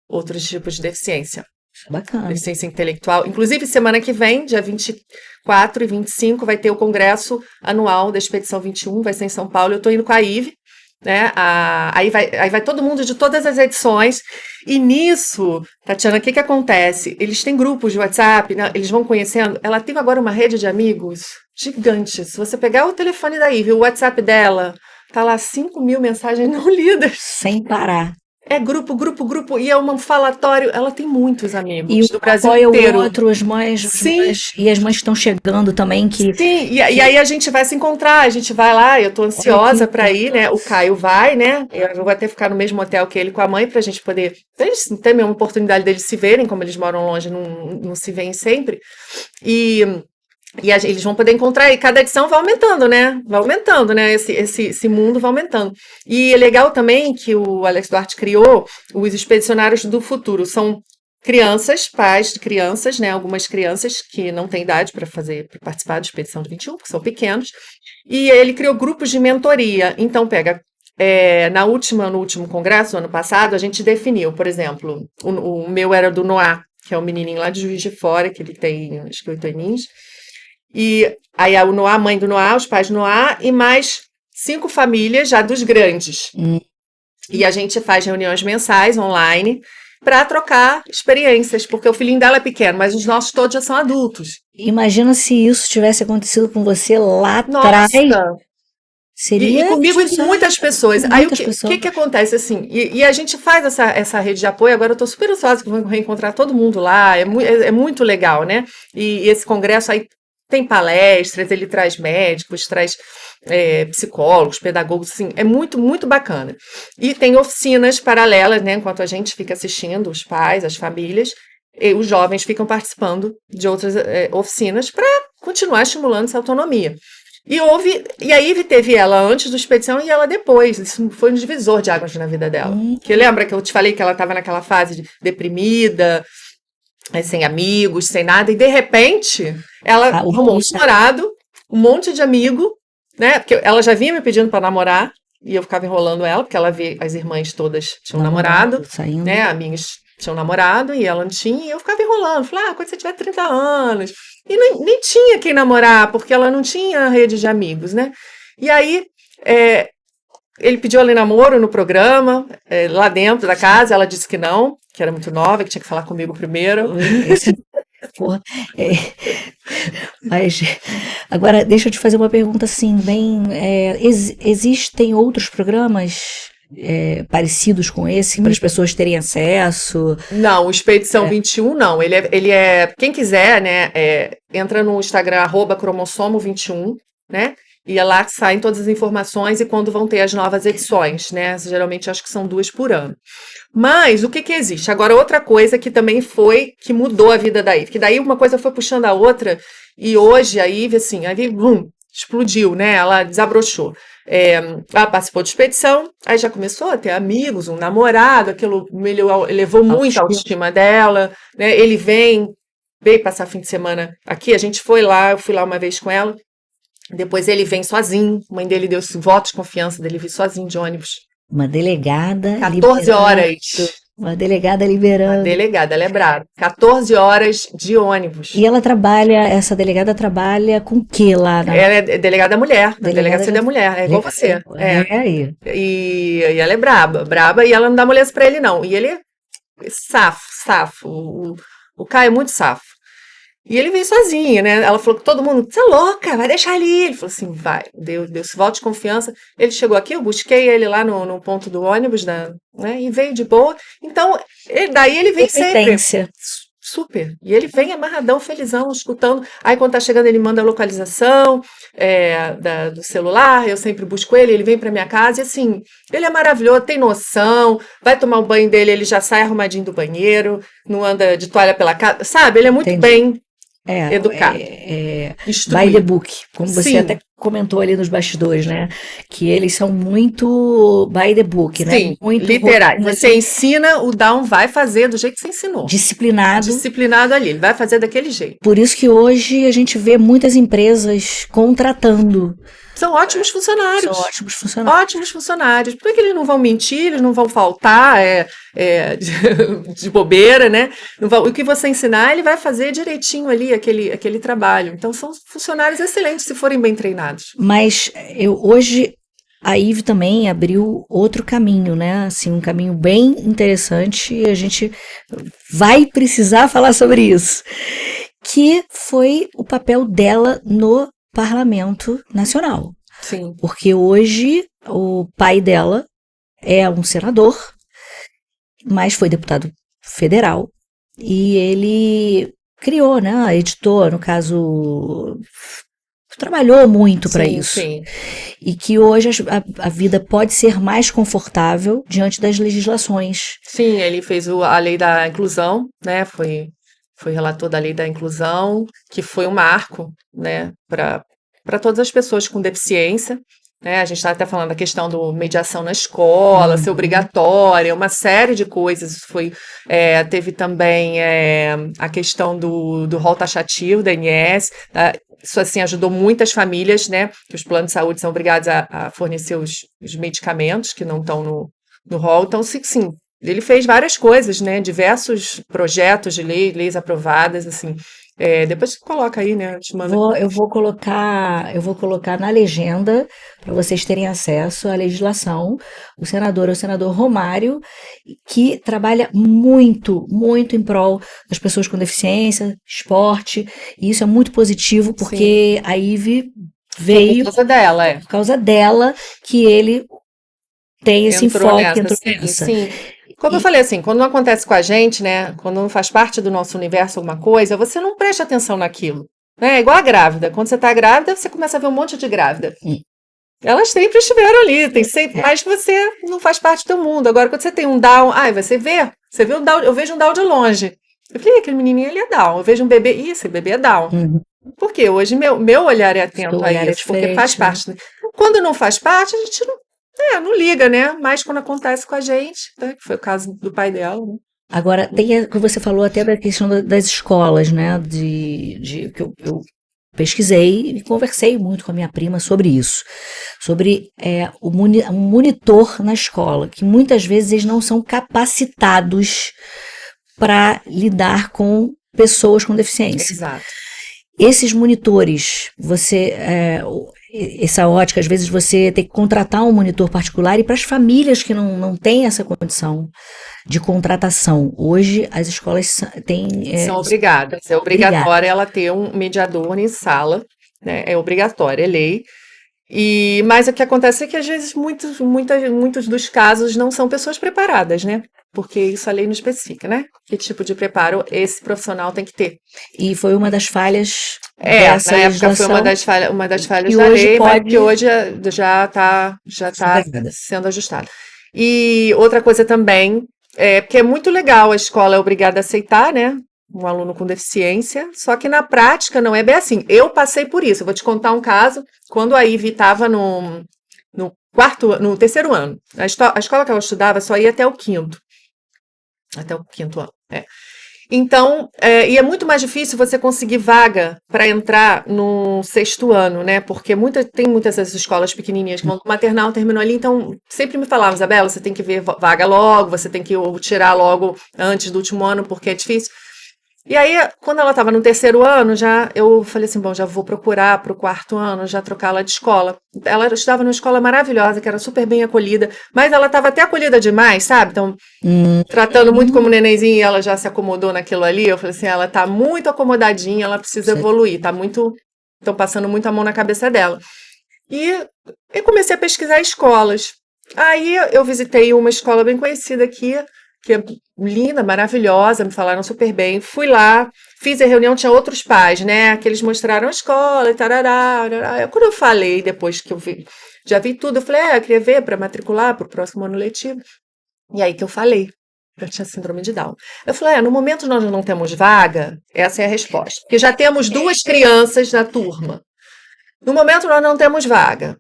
outros tipos de deficiência. Bacana. Deficiência intelectual. Inclusive, semana que vem, dia 24 e 25, vai ter o congresso anual da Expedição 21, vai ser em São Paulo. Eu estou indo com a Ivy, né? Aí vai todo mundo de todas as edições. E nisso, Tatiana, o que acontece? Eles têm grupos de WhatsApp, né? Eles vão conhecendo. Ela tem agora uma rede de amigos gigante. Se você pegar o telefone da Ivy, o WhatsApp dela, tá lá 5.000 mensagens não lidas. Sem parar. É grupo, e é um falatório. Ela tem muitos amigos E um do Brasil apoia inteiro. o outro, as mães, Sim, e as mães que estão chegando também, que sim, e aí a gente vai se encontrar, a gente vai lá, eu tô olha que ansiosa para ir, né? O importante. Caio vai, né? Eu vou até ficar no mesmo hotel que ele com a mãe pra gente poder, pra eles terem uma oportunidade deles se verem, como eles moram longe, não se veem sempre. E, eles vão poder encontrar, e cada edição vai aumentando, né? Vai aumentando, né? Esse mundo vai aumentando. E é legal também que o Alex Duarte criou os Expedicionários do Futuro. São crianças, pais de crianças, né? Algumas crianças que não têm idade para participar da Expedição de 21, porque são pequenos. E ele criou grupos de mentoria. Então, no último congresso, ano passado, a gente definiu, por exemplo, o meu era do Noah, que é um menininho lá de Juiz de Fora, que ele tem, acho que 8 aninhos. E aí o Noah, a mãe do Noah, os pais do Noah e mais 5 famílias já dos grandes. E a gente faz reuniões mensais online para trocar experiências, porque o filhinho dela é pequeno, mas os nossos todos já são adultos. Imagina se isso tivesse acontecido com você lá atrás, Nossa! E seria comigo e com sucesso, muitas pessoas. com Aí o muitas que, pessoas. que acontece assim? E a gente faz essa rede de apoio. Agora eu estou super ansiosa que eu vou reencontrar todo mundo lá. É muito legal, né? E esse congresso aí tem palestras, ele traz médicos, traz psicólogos, pedagogos, assim, é muito, muito bacana. E tem oficinas paralelas, né? Enquanto a gente fica assistindo, os pais, as famílias, e os jovens ficam participando de outras oficinas para continuar estimulando essa autonomia. E a Ivy teve ela antes do Expedição e ela depois. Isso foi um divisor de águas na vida dela. Que lembra que eu te falei que ela estava naquela fase deprimida, sem amigos, sem nada, e de repente ela arrumou um namorado, um monte de amigo, né? Porque ela já vinha me pedindo para namorar e eu ficava enrolando ela, porque ela via as irmãs todas tinham namorado, saindo. né? Amigas tinham namorado e ela não tinha, e eu ficava enrolando. Falei, quando você tiver 30 anos. E nem tinha quem namorar, porque ela não tinha rede de amigos, né? E aí, ele pediu ela em namoro no programa, lá dentro da casa, ela disse que não, que era muito nova, que tinha que falar comigo primeiro. Porra, mas agora deixa eu te fazer uma pergunta assim, bem, existem outros programas parecidos com esse para as pessoas terem acesso? Não, o Expedição 21 não. Ele é quem quiser, né? Entra no Instagram @cromossomo21, né? E é lá que saem todas as informações e quando vão ter as novas edições, né? Geralmente acho que são 2 por ano. Mas o que existe? Agora, outra coisa que também que mudou a vida da Ivy, que daí uma coisa foi puxando a outra, e hoje a Ivy, assim, explodiu, né? Ela desabrochou. Ela participou de Expedição, aí já começou a ter amigos, um namorado, aquilo elevou muito a autoestima dela, né? Ele veio passar fim de semana aqui, eu fui lá uma vez com ela, depois ele vem sozinho, a mãe dele deu esse voto de confiança dele vir sozinho de ônibus. Uma delegada 14 horas. Uma delegada liberando. A delegada, ela é brava. 14 horas de ônibus. E essa delegada trabalha com o que lá? Ela é delegada mulher, delegacia da mulher, é igual você. Aí. E ela é braba, e ela não dá moleza pra ele, não. E ele é safo. O Caio é muito safo. E ele veio sozinho, né? Ela falou que todo mundo, você é louca, vai deixar ele ir. Ele falou assim, vai, deu esse voto de confiança. Ele chegou aqui, eu busquei ele lá no ponto do ônibus, né? E veio de boa. Então, daí ele vem sempre. Super. E ele vem amarradão, felizão, escutando. Aí quando tá chegando, ele manda a localização do celular, eu sempre busco ele vem pra minha casa e assim, ele é maravilhoso, tem noção, vai tomar o banho dele, ele já sai arrumadinho do banheiro, não anda de toalha pela casa, sabe? Ele é muito bem educado. By the book, como você até comentou ali nos bastidores, né? Que eles são muito by the book, né? Sim, muito literais. Você ensina, o Down vai fazer do jeito que você ensinou. Disciplinado ali, ele vai fazer daquele jeito. Por isso que hoje a gente vê muitas empresas contratando. São ótimos funcionários. Ótimos funcionários. Por que eles não vão mentir, eles não vão faltar de bobeira, né? O que você ensinar, ele vai fazer direitinho ali aquele trabalho. Então, são funcionários excelentes se forem bem treinados. Mas hoje a Ivy também abriu outro caminho, né? Assim, um caminho bem interessante e a gente vai precisar falar sobre isso. Que foi o papel dela no Parlamento Nacional. Sim. Porque hoje o pai dela é um senador mas foi deputado federal e ele criou, né, editou, no caso, trabalhou muito para Sim, isso. sim. E que hoje a vida pode ser mais confortável diante das legislações. Sim, ele fez a lei da inclusão, né? Foi relator da lei da inclusão, que foi um marco, né, para todas as pessoas com deficiência. Né? A gente está até falando da questão do mediação na escola, ser obrigatória, uma série de coisas. Teve também a questão do rol taxativo da INSS. Isso assim ajudou muitas famílias, né? Que os planos de saúde são obrigados a fornecer os medicamentos que não estão no rol. Então, sim, ele fez várias coisas, né? Diversos projetos de lei, leis aprovadas, assim. Depois coloca aí, né? Eu te mando. Eu vou colocar na legenda para vocês terem acesso à legislação. O senador é o senador Romário, que trabalha muito, muito em prol das pessoas com deficiência, esporte, e isso é muito positivo porque Sim. a IVE Por veio causa dela, por causa dela que ele tem esse entrou enfoque, nessa, entrou sim, nessa. sim. Como eu E, falei assim, quando não acontece com a gente, né? Quando não faz parte do nosso universo alguma coisa, você não presta atenção naquilo. Né? É igual a grávida. Quando você tá grávida, você começa a ver um monte de grávida. e- Elas sempre estiveram ali, tem sempre, mas você não faz parte do mundo. Agora, quando você tem um Down, você vê um Down, eu vejo um Down de longe. Eu falei, aquele menininho ele é Down. Eu vejo um bebê, esse bebê é Down. uhum, Por quê? Hoje meu olhar é seu atento a olhar é isso, porque faz diferente, né? parte. Né? Quando não faz parte, a gente não liga, né? Mas quando acontece com a gente, né? Que foi o caso do pai dela, né? Agora, tem o que você falou até da questão das escolas, né? Que eu pesquisei e conversei muito com a minha prima sobre isso. Sobre um monitor na escola, que muitas vezes eles não são capacitados para lidar com pessoas com deficiência. Exato. Esses monitores, essa ótica, às vezes você tem que contratar um monitor particular e para as famílias que não têm essa condição de contratação. Hoje as escolas têm. São obrigadas. É obrigatório ela ter um mediador em sala, né? É obrigatório, é lei. Mas o que acontece é que às vezes muitos dos casos não são pessoas preparadas, né? Porque isso a lei não especifica, né? Que tipo de preparo esse profissional tem que ter. E foi uma das falhas dessa Na época foi legislação. uma das falhas Que da hoje lei, mas pode que hoje já está Obrigada. sendo ajustado. E outra coisa também, porque é muito legal, a escola é obrigada a aceitar, né? Um aluno com deficiência, só que na prática não é bem assim. Eu passei por isso. Eu vou te contar um caso. Quando a Ivy estava no terceiro ano, a escola que ela estudava só ia até o quinto ano. Então, e é muito mais difícil você conseguir vaga para entrar no sexto ano, né? Porque tem muitas dessas escolas pequenininhas que vão do maternal, terminou ali, então sempre me falavam, Isabela, você tem que ver vaga logo, você tem que tirar logo antes do último ano, porque é difícil. E aí, quando ela estava no terceiro ano, eu falei assim, bom, já vou procurar para o quarto ano, já trocá-la de escola. Ela estudava numa escola maravilhosa, que era super bem acolhida, mas ela estava até acolhida demais, sabe? Então, tratando muito como nenenzinho e ela já se acomodou naquilo ali, eu falei assim, ela tá muito acomodadinha, ela precisa evoluir, estão passando muito a mão na cabeça dela. E eu comecei a pesquisar escolas. Aí eu visitei uma escola bem conhecida aqui, que é linda, maravilhosa, me falaram super bem. Fui lá, fiz a reunião, tinha outros pais, né? Que eles mostraram a escola e tarará, tarará. Quando eu falei, depois que já vi tudo, eu falei, eu queria ver para matricular para o próximo ano letivo. E aí que eu falei, eu tinha síndrome de Down. Eu falei, no momento nós não temos vaga, essa é a resposta. Porque já temos 2 crianças na turma. No momento nós não temos vaga.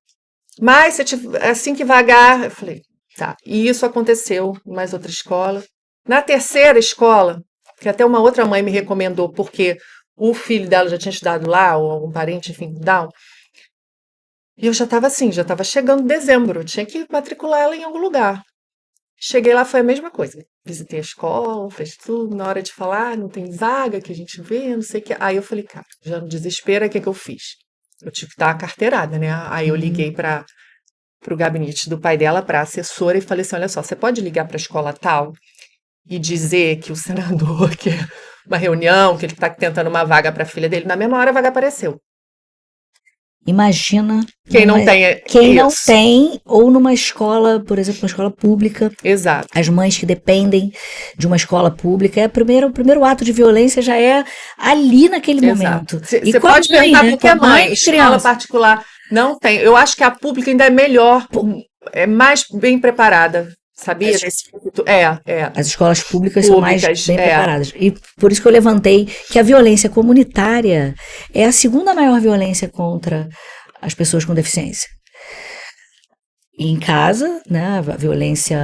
Mas assim que vagar, eu falei, tá. E isso aconteceu em mais outra escola. Na terceira escola, que até uma outra mãe me recomendou, porque o filho dela já tinha estudado lá, ou algum parente, enfim, Down. E eu já estava chegando dezembro, eu tinha que matricular ela em algum lugar. Cheguei lá, foi a mesma coisa. Visitei a escola, fez tudo. Na hora de falar, não tem vaga que a gente vê, não sei o que. Aí eu falei, cara, já no desespero, o que eu fiz? Eu tive que dar a carteirada, né? Aí eu liguei para o gabinete do pai dela, para a assessora, e falei assim: olha só, você pode ligar para a escola tal e dizer que o senador quer uma reunião, que ele está tentando uma vaga para a filha dele? Na mesma hora a vaga apareceu. Imagina Quem não tem quem não isso. tem, ou numa escola, por exemplo, uma escola pública, Exato. as mães que dependem de uma escola pública, o primeiro ato de violência já é ali naquele momento. Você com a pode mãe, perguntar né? para Com a qualquer mãe, e escola criança. particular não tem. Eu acho que a pública ainda é melhor, é mais bem preparada, sabia? As escolas públicas são mais Públicas, bem preparadas. E por isso que eu levantei que a violência comunitária é a segunda maior violência contra as pessoas com deficiência. E em casa, né, a violência,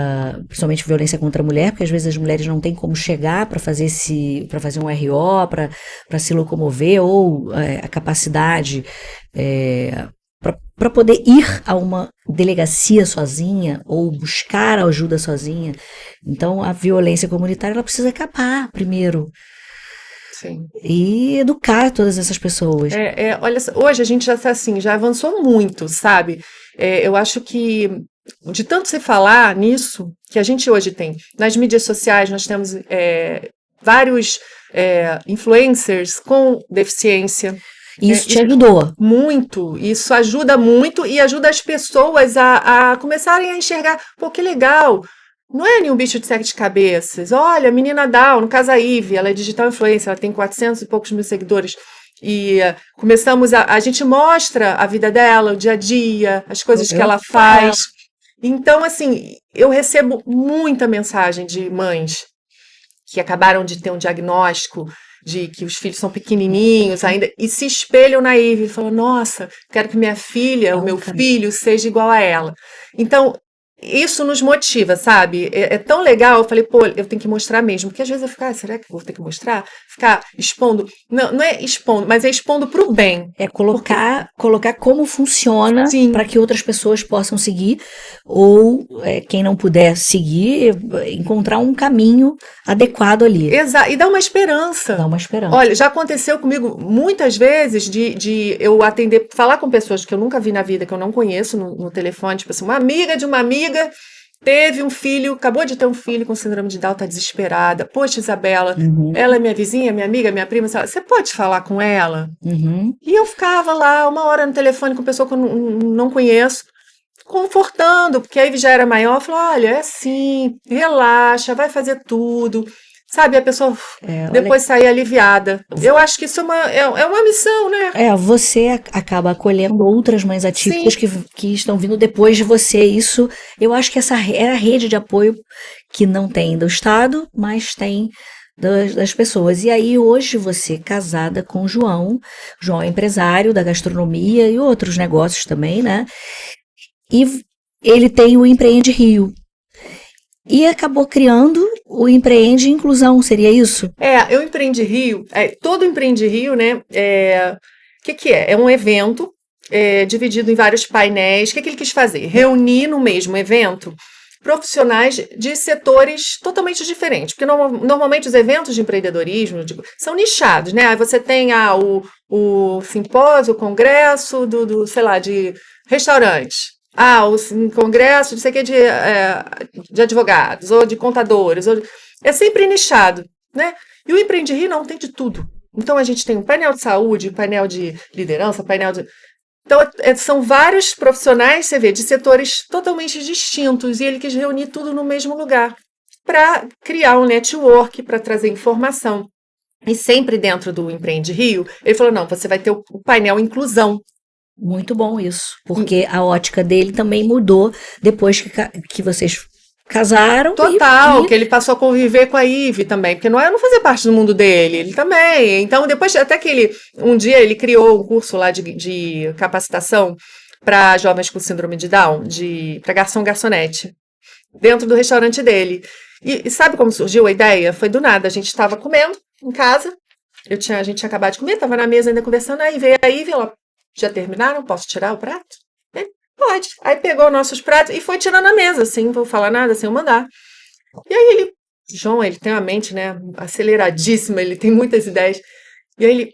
principalmente violência contra a mulher, porque às vezes as mulheres não têm como chegar para fazer um RO, para se locomover, ou a capacidade para poder ir a uma delegacia sozinha ou buscar ajuda sozinha. Então a violência comunitária ela precisa acabar primeiro. Sim. E educar todas essas pessoas. Olha, hoje a gente já está assim, já avançou muito, sabe? Eu acho que de tanto se falar nisso, que a gente hoje tem nas mídias sociais, nós temos vários influencers com deficiência. Isso te ajudou? Muito, isso ajuda muito e ajuda as pessoas a começarem a enxergar, pô, que legal, não é nenhum bicho de sete cabeças, olha, a menina Down, no caso a Ivy, ela é digital influencer, ela tem 400 e poucos mil seguidores, e começamos a gente mostra a vida dela, o dia a dia, as coisas que ela faz, então assim, eu recebo muita mensagem de mães que acabaram de ter um diagnóstico de que os filhos são pequenininhos ainda, e se espelham na Ivy, e falam, nossa, quero que minha filha, o meu filho, seja igual a ela. Então, isso nos motiva, sabe? É tão legal, eu falei, pô, eu tenho que mostrar mesmo, porque às vezes eu fico, será que eu vou ter que mostrar? Ficar expondo, não é expondo, mas é expondo pro bem. É colocar como funciona para que outras pessoas possam seguir, ou quem não puder seguir, encontrar um caminho adequado ali. Exato, e dá uma esperança. Dá uma esperança. Olha, já aconteceu comigo muitas vezes de eu atender, falar com pessoas que eu nunca vi na vida, que eu não conheço no telefone, tipo assim, uma amiga de uma amiga teve um filho, acabou de ter um filho com síndrome de Down, tá desesperada. Poxa, Isabela, ela é minha vizinha, minha amiga, minha prima, você pode falar com ela? E eu ficava lá 1 hora no telefone com pessoa que eu não conheço, confortando, porque aí já era maior, falou, olha, é assim, relaxa, vai fazer tudo. Sabe, a pessoa depois sair aliviada. Eu acho que isso é uma missão, né? Você acaba acolhendo outras mães atípicas que estão vindo depois de você. Isso, eu acho que essa é a rede de apoio que não tem do Estado, mas tem das pessoas. E aí, hoje, você casada com o João é empresário da gastronomia e outros negócios também, né? E ele tem o Empreende Rio. E acabou criando o Empreende Inclusão, seria isso? Eu Empreende Rio, todo Empreende Rio, né? O que é? É um evento dividido em vários painéis. O que ele quis fazer? Reunir no mesmo evento profissionais de setores totalmente diferentes, porque normalmente os eventos de empreendedorismo são nichados, né? Aí você tem o simpósio, o congresso sei lá, de restaurantes. O congresso, não sei o que, de advogados, ou de contadores. É sempre nichado, né? E o Empreende Rio não tem de tudo. Então, a gente tem um painel de saúde, um painel de liderança, Então, são vários profissionais, você vê, de setores totalmente distintos, e ele quis reunir tudo no mesmo lugar, para criar um network, para trazer informação. E sempre dentro do Empreende Rio, ele falou, não, você vai ter o painel Inclusão. Muito bom isso, porque a ótica dele também mudou depois que vocês casaram. Total, que ele passou a conviver com a Ivy também, porque eu não fazia parte do mundo dele, ele também. Então, depois, até que um dia ele criou um curso lá de capacitação para jovens com síndrome de Down, para garçonete, dentro do restaurante dele. E sabe como surgiu a ideia? Foi do nada, a gente estava comendo em casa, a gente tinha acabado de comer, estava na mesa ainda conversando, aí veio a Ivy, ela, já terminaram? Posso tirar o prato? Pode. Aí pegou nossos pratos e foi tirando a mesa, assim, não vou falar nada, sem eu mandar. E aí João, ele tem uma mente, né, aceleradíssima, ele tem muitas ideias. E aí ele,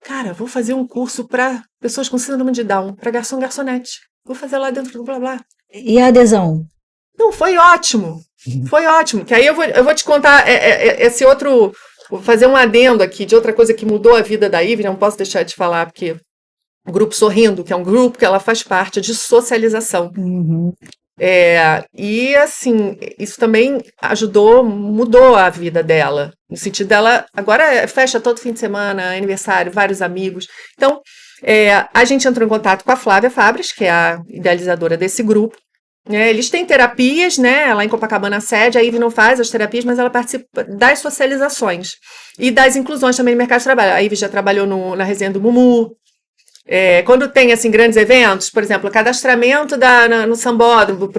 cara, vou fazer um curso para pessoas com síndrome de Down, para garçonete. Vou fazer lá dentro do blá blá. E a adesão? Não, foi ótimo. Foi ótimo. Que aí eu vou te contar esse outro, vou fazer um adendo aqui de outra coisa que mudou a vida da Ivy, não posso deixar de falar, porque Grupo Sorrindo, que é um grupo que ela faz parte de socialização. Uhum. E assim, isso também mudou a vida dela, no sentido dela, agora fecha todo fim de semana, aniversário, vários amigos. Então, a gente entrou em contato com a Flávia Fabres, que é a idealizadora desse grupo. Eles têm terapias, né? Lá em Copacabana sede, a Ivy não faz as terapias, mas ela participa das socializações e das inclusões também no mercado de trabalho. A Ivy já trabalhou na resenha do Mumu. Quando tem assim grandes eventos, por exemplo, cadastramento no Sambódromo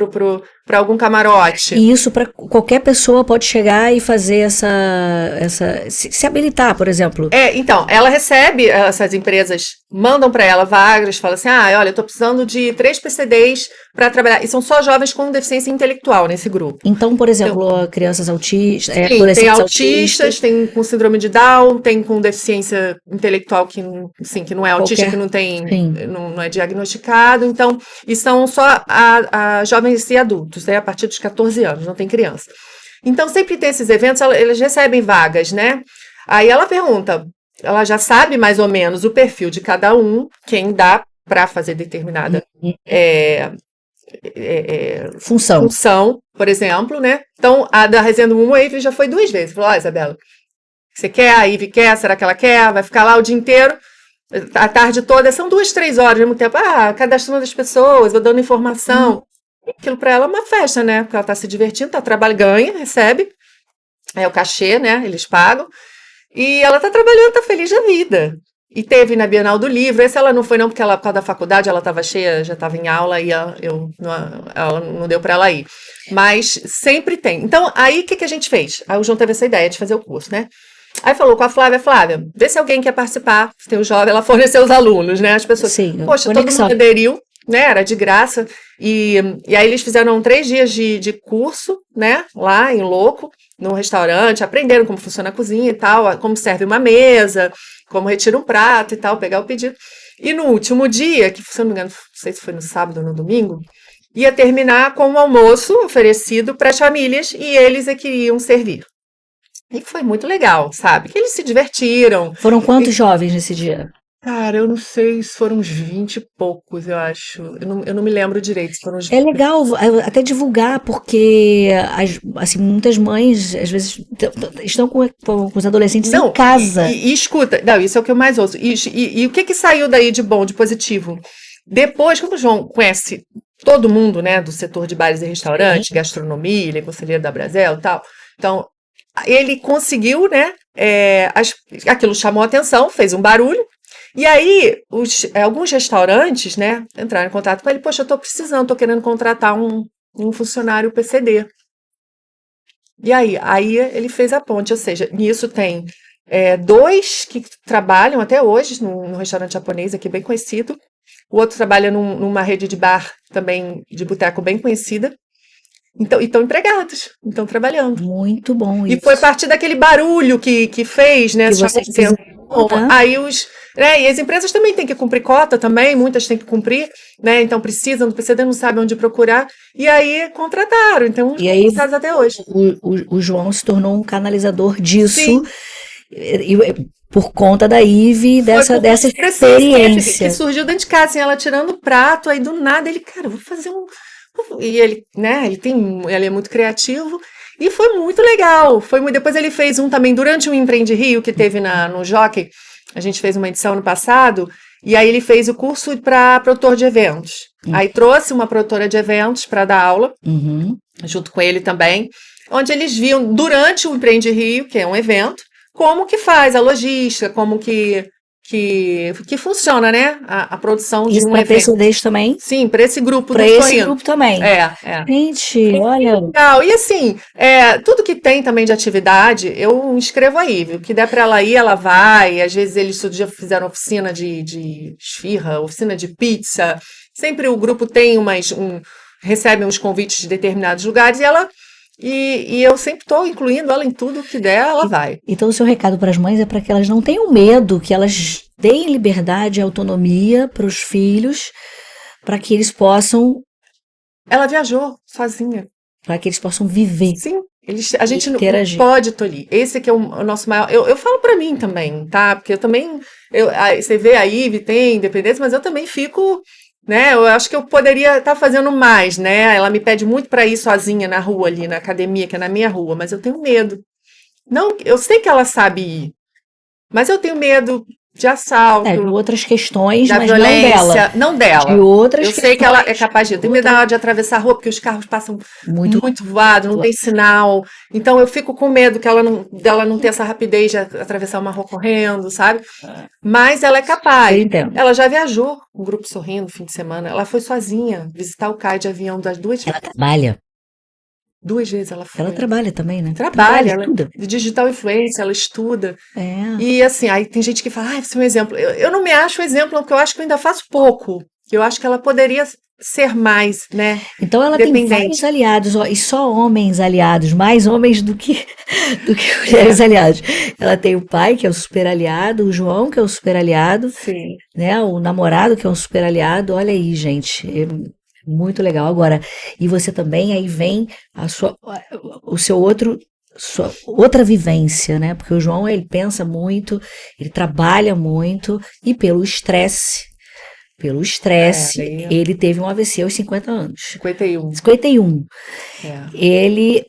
para algum camarote. E isso para qualquer pessoa pode chegar e fazer se habilitar, por exemplo. Então, ela recebe, essas empresas mandam para ela vagas, fala assim, olha, eu estou precisando de 3 PCDs para trabalhar, e são só jovens com deficiência intelectual nesse grupo. Então, por exemplo, crianças autistas, sim, adolescentes tem autistas, tem com síndrome de Down, tem com deficiência intelectual que não é autista, que não tem, não é diagnosticado, então, e são só a jovens e adultos, a partir dos 14 anos, não tem criança. Então, sempre tem esses eventos, eles recebem vagas, né? Aí ela pergunta, ela já sabe mais ou menos o perfil de cada um, quem dá para fazer determinada função, por exemplo, né? Então, a da resenha do Mumu, a Ivy já foi 2 vezes. Falou, Isabela, você quer? A Ivy quer? Será que ela quer? Vai ficar lá o dia inteiro, a tarde toda, são 2, 3 horas, ao mesmo tempo, cadastrando as pessoas, vou dando informação. Aquilo para ela é uma festa, né? Porque ela está se divertindo, tá trabalhando, ganha, recebe, o cachê, né? Eles pagam. E ela está trabalhando, está feliz da vida. E teve na Bienal do Livro, esse ela não foi não, porque ela, por causa da faculdade, ela estava cheia, já estava em aula, e ela não deu para ela ir. Mas sempre tem. Então, aí, o que a gente fez? Aí o João teve essa ideia de fazer o curso, né? Aí falou com a Flávia, vê se alguém quer participar, tem o jovem, ela forneceu os alunos, né? As pessoas, poxa, todo mundo aderiu, né? Era de graça. E aí eles fizeram 3 dias de curso, né? Lá em Louco, no restaurante, aprenderam como funciona a cozinha e tal, como serve uma mesa, como retira um prato e tal, pegar o pedido. E no último dia, que se eu não me engano, não sei se foi no sábado ou no domingo, ia terminar com um almoço oferecido para as famílias e eles que iriam servir. E foi muito legal, sabe? Que eles se divertiram. Foram quantos jovens nesse dia? Cara, eu não sei se foram uns 20 e poucos, eu acho. Eu não me lembro direito se foram uns 20. É legal até divulgar, porque assim, muitas mães, às vezes, estão com os adolescentes em casa. E escuta, isso é o que eu mais ouço. E o que saiu daí de bom, de positivo? Depois, como o João conhece todo mundo, né, do setor de bares e restaurantes, gastronomia, ele é conselheiro da Brasel e tal, então, ele conseguiu, né, aquilo chamou a atenção, fez um barulho. E aí, alguns restaurantes, né, entraram em contato com ele, poxa, eu tô querendo contratar um funcionário PCD. E aí ele fez a ponte, ou seja, nisso tem 2 que trabalham até hoje num restaurante japonês aqui bem conhecido, o outro trabalha numa rede de bar também, de boteco bem conhecida, então estão empregados, estão trabalhando. Muito bom isso. E foi a partir daquele barulho que fez, né, aí e as empresas também têm que cumprir cota também, muitas têm que cumprir, né? Então precisam do PCD, não sabem onde procurar, e aí contrataram, então contratados até hoje. O João se tornou um canalizador disso. Sim. Por conta da Ivy, dessa experiência. Que surgiu dentro de casa, assim, ela tirando o prato, aí do nada ele, cara, vou fazer um... E ele, né, ele é muito criativo, e foi muito legal. Depois ele fez um também, durante o Empreende Rio, que teve no Jockey, a gente fez uma edição no passado, e aí ele fez o curso para produtor de eventos. Aí trouxe uma produtora de eventos para dar aula, junto com ele também, onde eles viam, durante o Empreende Rio, que é um evento, como que faz a logística, como que funciona, né, a produção de um evento. Isso para PCDs também? Sim, para esse grupo. Para esse grupo também. Gente, olha... Legal. E assim, tudo que tem também de atividade, eu inscrevo aí, viu? O que der para ela ir, ela vai. Às vezes eles todo dia fizeram oficina de esfirra, oficina de pizza. Sempre o grupo tem recebe uns convites de determinados lugares e eu sempre estou incluindo ela em tudo que der, ela vai. Então o seu recado para as mães é para que elas não tenham medo, que elas deem liberdade e autonomia para os filhos, para que eles possam... Ela viajou sozinha. Para que eles possam viver. Sim, A gente não Interagir. pode tolir. Esse aqui é o nosso maior. Eu falo pra mim também, tá? Porque eu também. Você vê a Ivy tem independência, mas eu também fico. Né? Eu acho que eu poderia estar fazendo mais, né? Ela me pede muito para ir sozinha na rua ali, na academia, que é na minha rua, mas eu tenho medo. Não, eu sei que ela sabe ir, mas eu tenho medo de assalto, De outras questões, da mas não dela. violência, não dela. De outras Eu sei que ela é questões, capaz de. Eu tenho medo de atravessar a rua, porque os carros passam muito muito voado, não tem sinal. Então eu fico com medo que dela não ter essa rapidez de atravessar uma rua correndo, sabe? Mas ela é eu capaz. entendo. Ela já viajou com o grupo Sorrindo no fim de semana. Ela foi sozinha visitar o CAI de avião das duas Ela vezes. trabalha. 2 vezes ela Ela foi. trabalha também, né? Trabalha, ela Estuda. é de digital influencer, ela estuda. É. E assim, aí tem gente que fala, ah, você é um exemplo. Eu não me acho um exemplo, porque eu acho que eu ainda faço pouco. Eu acho que ela poderia ser mais, né? Então ela tem vários Independente. aliados, ó, e só homens aliados, mais homens do que mulheres aliados. Ela tem o pai, que é o super aliado, o João, que é o super aliado, Sim. né? O namorado, que é um super aliado. Olha aí, gente. É muito legal. Agora, e você também, aí vem o seu sua outra vivência, né? Porque o João, ele pensa muito, ele trabalha muito, e pelo estresse, Aí, ele teve um AVC aos 50 anos. 51. 51. É. Ele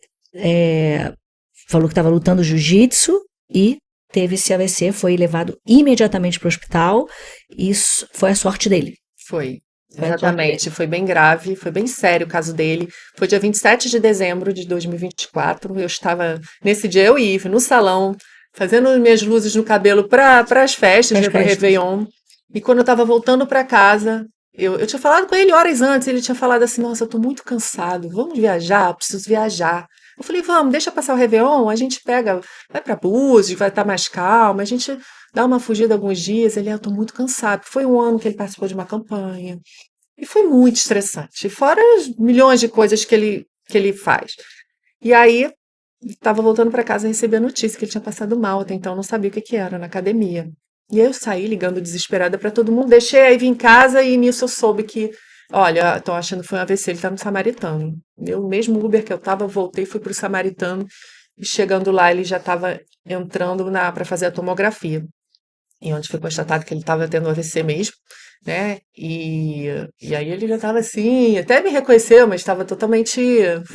falou que estava lutando jiu-jitsu e teve esse AVC, foi levado imediatamente para o hospital. Isso foi a sorte dele. Foi. Foi a sorte Exatamente, foi bem grave, foi bem sério o caso dele. Foi dia 27 de dezembro de 2024. Eu estava, nesse dia, eu e Ive, no salão, fazendo minhas luzes no cabelo para as festas, né, para o Réveillon. E quando eu estava voltando para casa, eu tinha falado com ele horas antes, ele tinha falado assim, nossa, eu tô muito cansado, vamos viajar, eu preciso viajar. Eu falei, vamos, deixa passar o Réveillon, a gente pega, vai para Búzios, vai estar mais calma, a gente dá uma fugida alguns dias. Ele, eu tô muito cansado, porque foi um ano que ele participou de uma campanha. E foi muito estressante, fora as milhões de coisas que ele faz. E aí, estava voltando para casa e recebi a notícia que ele tinha passado mal, até então não sabia o que era na academia. E aí eu saí ligando desesperada para todo mundo, deixei aí vir em casa e nisso eu soube que, olha, tô achando que foi um AVC, ele tá no Samaritano. Eu mesmo Uber que eu tava, voltei, fui pro Samaritano e chegando lá ele já estava entrando para fazer a tomografia. E onde foi constatado que ele estava tendo AVC mesmo, né? E aí ele já estava assim, até me reconheceu, mas estava totalmente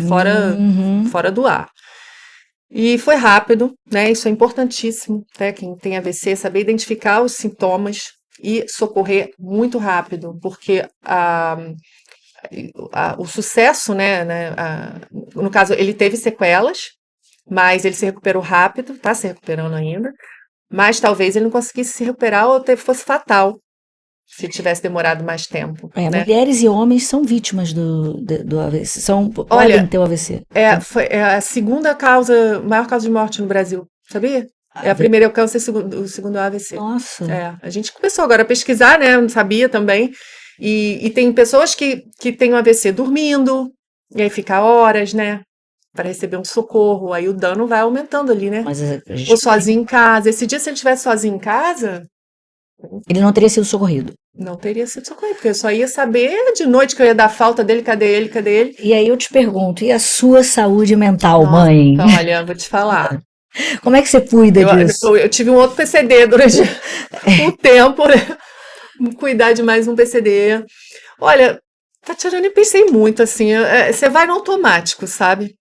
fora do ar. E foi rápido, né? Isso é importantíssimo, né? Quem tem AVC, saber identificar os sintomas e socorrer muito rápido, porque o sucesso, né? No caso, ele teve sequelas, mas ele se recuperou rápido, está se recuperando ainda, mas talvez ele não conseguisse se recuperar ou fosse fatal se tivesse demorado mais tempo. Né? Mulheres e homens são vítimas do AVC, Olha, podem ter o AVC. É a segunda maior causa de morte no Brasil, sabia? A primeira é o câncer, o segundo é o AVC. Nossa. A gente começou agora a pesquisar, né? Eu não sabia também. E tem pessoas que têm o AVC dormindo, e aí fica horas, né? Para receber um socorro, aí o dano vai aumentando ali, né? Ou sozinho em casa. Esse dia, se ele estivesse sozinho em casa, ele não teria sido socorrido. Não teria sido socorrido, porque eu só ia saber de noite que eu ia dar falta dele, cadê ele? E aí eu te pergunto, e a sua saúde mental, Nossa, mãe? Olha, vou te falar. Como é que você cuida disso? Eu tive um outro PCD durante o tempo, né? Cuidar de mais um PCD. Olha, Tatiana, eu nem pensei muito, assim, você vai no automático, sabe?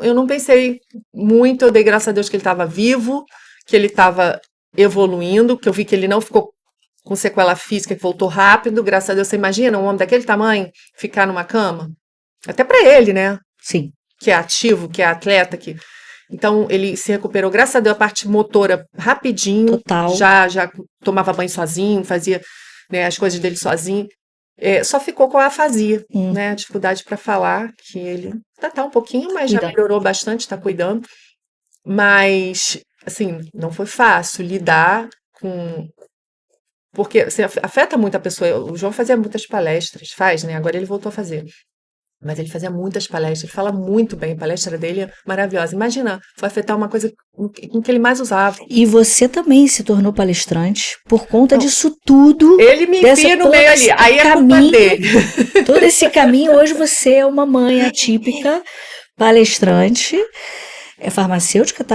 Eu não pensei muito, eu dei graças a Deus que ele estava vivo, que ele estava evoluindo, que eu vi que ele não ficou com sequela física, que voltou rápido, graças a Deus. Você imagina um homem daquele tamanho ficar numa cama? Até para ele, né? Sim. Que é ativo, que é atleta, Então, ele se recuperou, graças a Deus, a parte motora rapidinho. Total. Já tomava banho sozinho, fazia, né, as coisas dele sozinho. Só ficou com a afasia, né? A dificuldade para falar, que ele tá um pouquinho, mas já melhorou bastante, está cuidando. Mas, assim, não foi fácil lidar com... Porque assim, afeta muito a pessoa. O João fazia muitas palestras, faz, né? Agora ele voltou a fazer. Mas ele fazia muitas palestras, ele fala muito bem, a palestra dele é maravilhosa. Imagina, foi afetar uma coisa em que ele mais usava. E você também se tornou palestrante por conta disso tudo. Ele me enfia no meio ali, aí é culpa dele. Todo esse caminho, hoje você é uma mãe atípica, palestrante, é farmacêutica,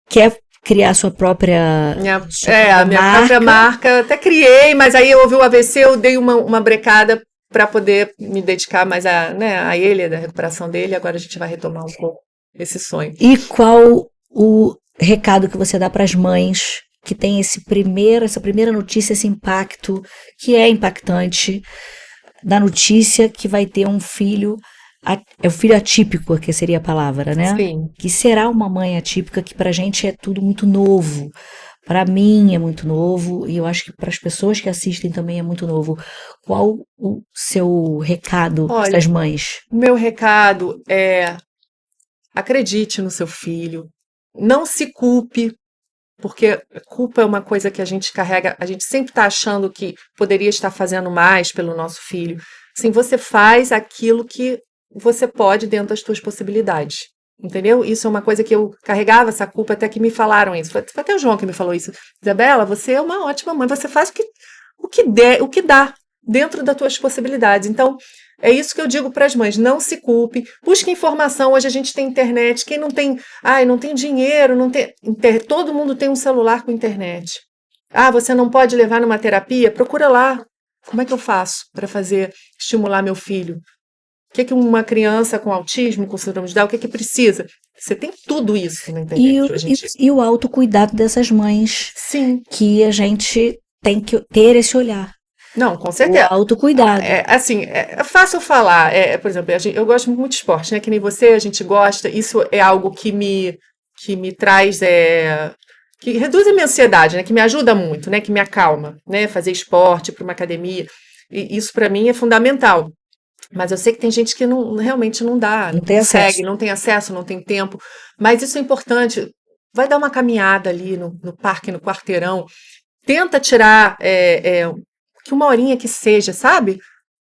quer criar a sua própria A minha própria marca, até criei, mas aí eu ouvi o AVC, eu dei uma brecada para poder me dedicar mais a ele, da recuperação dele. Agora a gente vai retomar um pouco esse sonho. E qual o recado que você dá para as mães que tem essa primeira notícia, esse impacto, que é impactante, da notícia que vai ter um filho, é o filho atípico, que seria a palavra, né? Sim. Que será uma mãe atípica, que pra gente é tudo muito novo. Para mim é muito novo, e eu acho que para as pessoas que assistem também é muito novo. Qual o seu recado para as mães? Meu recado é: acredite no seu filho, não se culpe, porque culpa é uma coisa que a gente carrega, a gente sempre está achando que poderia estar fazendo mais pelo nosso filho. Assim, você faz aquilo que você pode dentro das suas possibilidades. Entendeu? Isso é uma coisa que eu carregava essa culpa até que me falaram isso. Foi até o João que me falou isso. Isabela, você é uma ótima mãe, você faz o que dá dentro das tuas possibilidades. Então, é isso que eu digo para as mães: não se culpe, busque informação. Hoje a gente tem internet. Quem não tem, não tem dinheiro, não tem, todo mundo tem um celular com internet. Você não pode levar numa terapia? Procura lá. Como é que eu faço para estimular meu filho? O que uma criança com autismo, com síndrome de Down, o que precisa? Você tem tudo isso na internet hoje em dia. E o autocuidado dessas mães. Sim. Que a gente tem que ter esse olhar. Não, com certeza. O autocuidado. É fácil falar. Por exemplo, eu gosto muito de esporte, né? Que nem você, a gente gosta. Isso é algo que me traz... que reduz a minha ansiedade, né? Que me ajuda muito, né? Que me acalma, né? Fazer esporte, ir para uma academia. E isso, para mim, é fundamental. Mas eu sei que tem gente que realmente não dá, não consegue, não tem acesso, não tem tempo. Mas isso é importante. Vai dar uma caminhada ali no parque, no quarteirão. Tenta tirar que uma horinha que seja, sabe?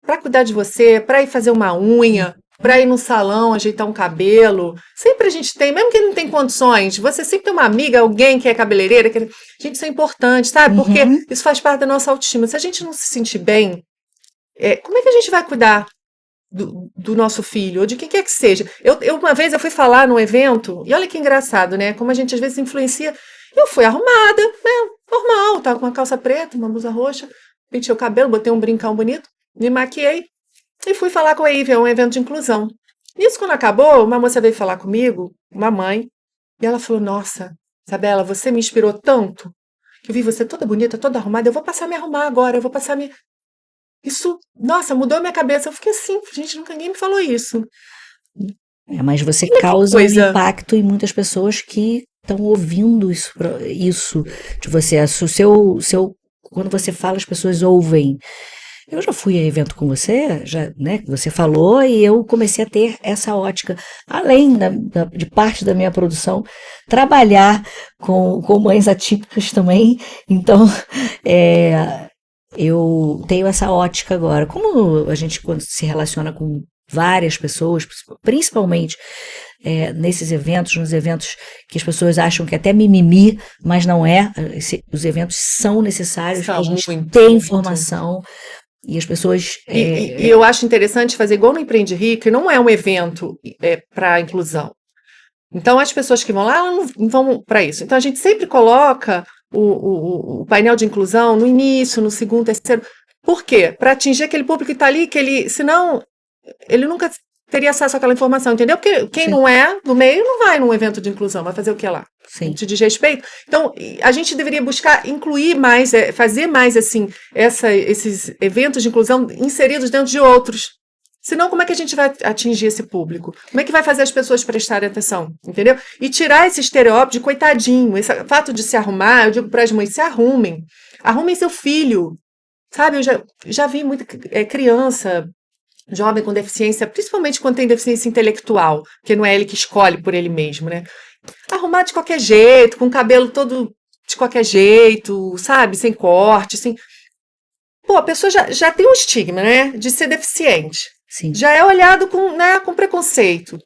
Para cuidar de você, para ir fazer uma unha, para ir no salão, ajeitar um cabelo. Sempre a gente tem, mesmo que não tem condições, você sempre tem uma amiga, alguém que é cabeleireira. Gente, isso é importante, sabe? Porque isso faz parte da nossa autoestima. Se a gente não se sentir bem, como é que a gente vai cuidar do nosso filho, ou de quem quer que seja? Uma vez eu fui falar num evento, e olha que engraçado, né? Como a gente às vezes influencia. Eu fui arrumada, né? Normal, tava com uma calça preta, uma blusa roxa, pentei o cabelo, botei um brincão bonito, me maquiei e fui falar com a Ivy, um evento de inclusão. Nisso, quando acabou, uma moça veio falar comigo, uma mãe, e ela falou: nossa, Isabela, você me inspirou tanto, que eu vi você toda bonita, toda arrumada, eu vou passar a me arrumar agora, eu vou passar a me... Isso, nossa, mudou a minha cabeça. Eu fiquei assim, gente, nunca ninguém me falou isso. Mas você causa um impacto em muitas pessoas que estão ouvindo isso de você. Quando você fala, as pessoas ouvem. Eu já fui a evento com você, né, que você falou, e eu comecei a ter essa ótica, além de parte da minha produção, trabalhar com mães atípicas também. Então, eu tenho essa ótica agora. Como a gente, quando se relaciona com várias pessoas, principalmente nesses eventos, nos eventos que as pessoas acham que até mimimi, mas não é. Os eventos são necessários, a gente tem informação e as pessoas... E eu acho interessante fazer igual no Empreende Rico, que não é um evento para inclusão. Então, as pessoas que vão lá, elas não vão para isso. Então, a gente sempre coloca o painel de inclusão no início, no segundo, terceiro. Por quê? Para atingir aquele público que está ali, senão ele nunca teria acesso àquela informação, entendeu? Porque quem não é do meio não vai num evento de inclusão, vai fazer o que lá? Sim. Te diz respeito. Então, a gente deveria buscar incluir mais, fazer mais assim, esses eventos de inclusão inseridos dentro de outros. Senão, como é que a gente vai atingir esse público? Como é que vai fazer as pessoas prestarem atenção? Entendeu? E tirar esse estereótipo de coitadinho, esse fato de se arrumar. Eu digo para as mães: se arrumem. Arrumem seu filho. Sabe, eu já vi muita criança, jovem com deficiência, principalmente quando tem deficiência intelectual, que não é ele que escolhe por ele mesmo, né? Arrumar de qualquer jeito, com o cabelo todo de qualquer jeito, sabe? Sem corte, sem... Pô, a pessoa já tem um estigma, né? De ser deficiente. Sim. Já é olhado com preconceito.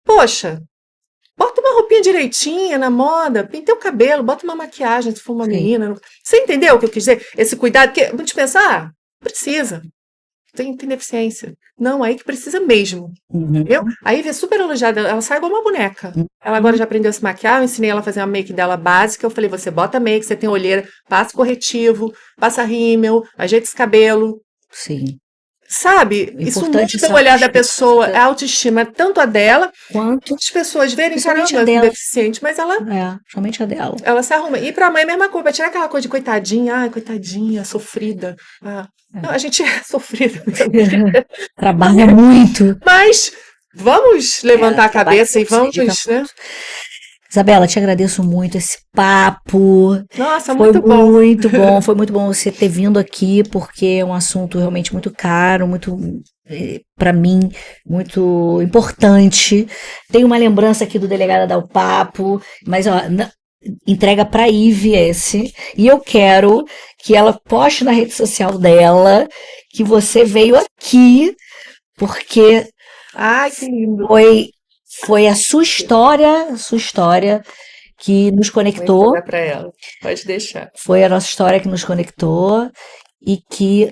Poxa, bota uma roupinha direitinha na moda, penteia o cabelo, bota uma maquiagem, se for uma menina. Você entendeu o que eu quis dizer? Esse cuidado, porque a gente pensa, precisa. tem deficiência. Não, aí que precisa mesmo. Entendeu? A Ivy é super elogiada, ela sai igual uma boneca. Ela agora já aprendeu a se maquiar, eu ensinei ela a fazer a make dela básica. Eu falei, você bota make, você tem olheira, passa corretivo, passa rímel, ajeita esse cabelo. Sim. Sabe? Isso Importante muda essa o olhar da autoestima. pessoa, a autoestima, tanto a dela, Quanto, as pessoas verem, principalmente caramba, a ela é dela. deficiente, mas Somente a dela. ela se arruma. E pra mãe a mesma coisa, pra tirar aquela coisa de coitadinha, ai, coitadinha, sofrida. Não, a gente é sofrida mesmo. Trabalha muito. Mas vamos levantar a cabeça e vamos, né? Isabela, te agradeço muito esse papo. Nossa, Foi muito bom. muito bom, foi muito bom você ter vindo aqui, porque é um assunto realmente muito caro, muito, para mim, muito importante. Tem uma lembrança aqui do delegado dar o papo, mas ó, entrega pra Ivy esse, e eu quero que ela poste na rede social dela que você veio aqui, porque Ai, que lindo. foi a sua história que nos conectou. Vou para ela. Pode deixar. Foi a nossa história que nos conectou e que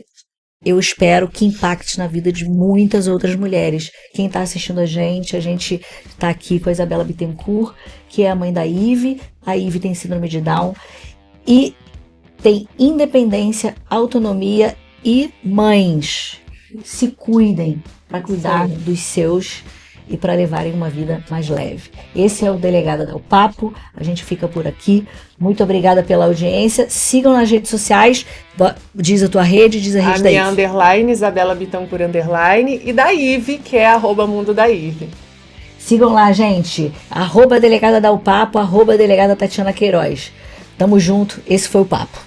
eu espero que impacte na vida de muitas outras mulheres. Quem está assistindo a gente está aqui com a Isabela Bittencourt, que é a mãe da Ivy. A Ivy tem síndrome de Down e tem independência, autonomia e mães. Se cuidem para cuidar dos seus e para levarem uma vida mais leve. Esse é o Delegada Dá o Papo, a gente fica por aqui. Muito obrigada pela audiência. Sigam nas redes sociais, diz a tua rede, diz a rede da Ivy. A minha underline, Isabela Bittencourt underline, e da Ivy, que é @mundo da Ivy. Sigam lá, gente. @Delegada Dá o Papo, @Delegada Tatiana Queiroz. Tamo junto, esse foi o papo.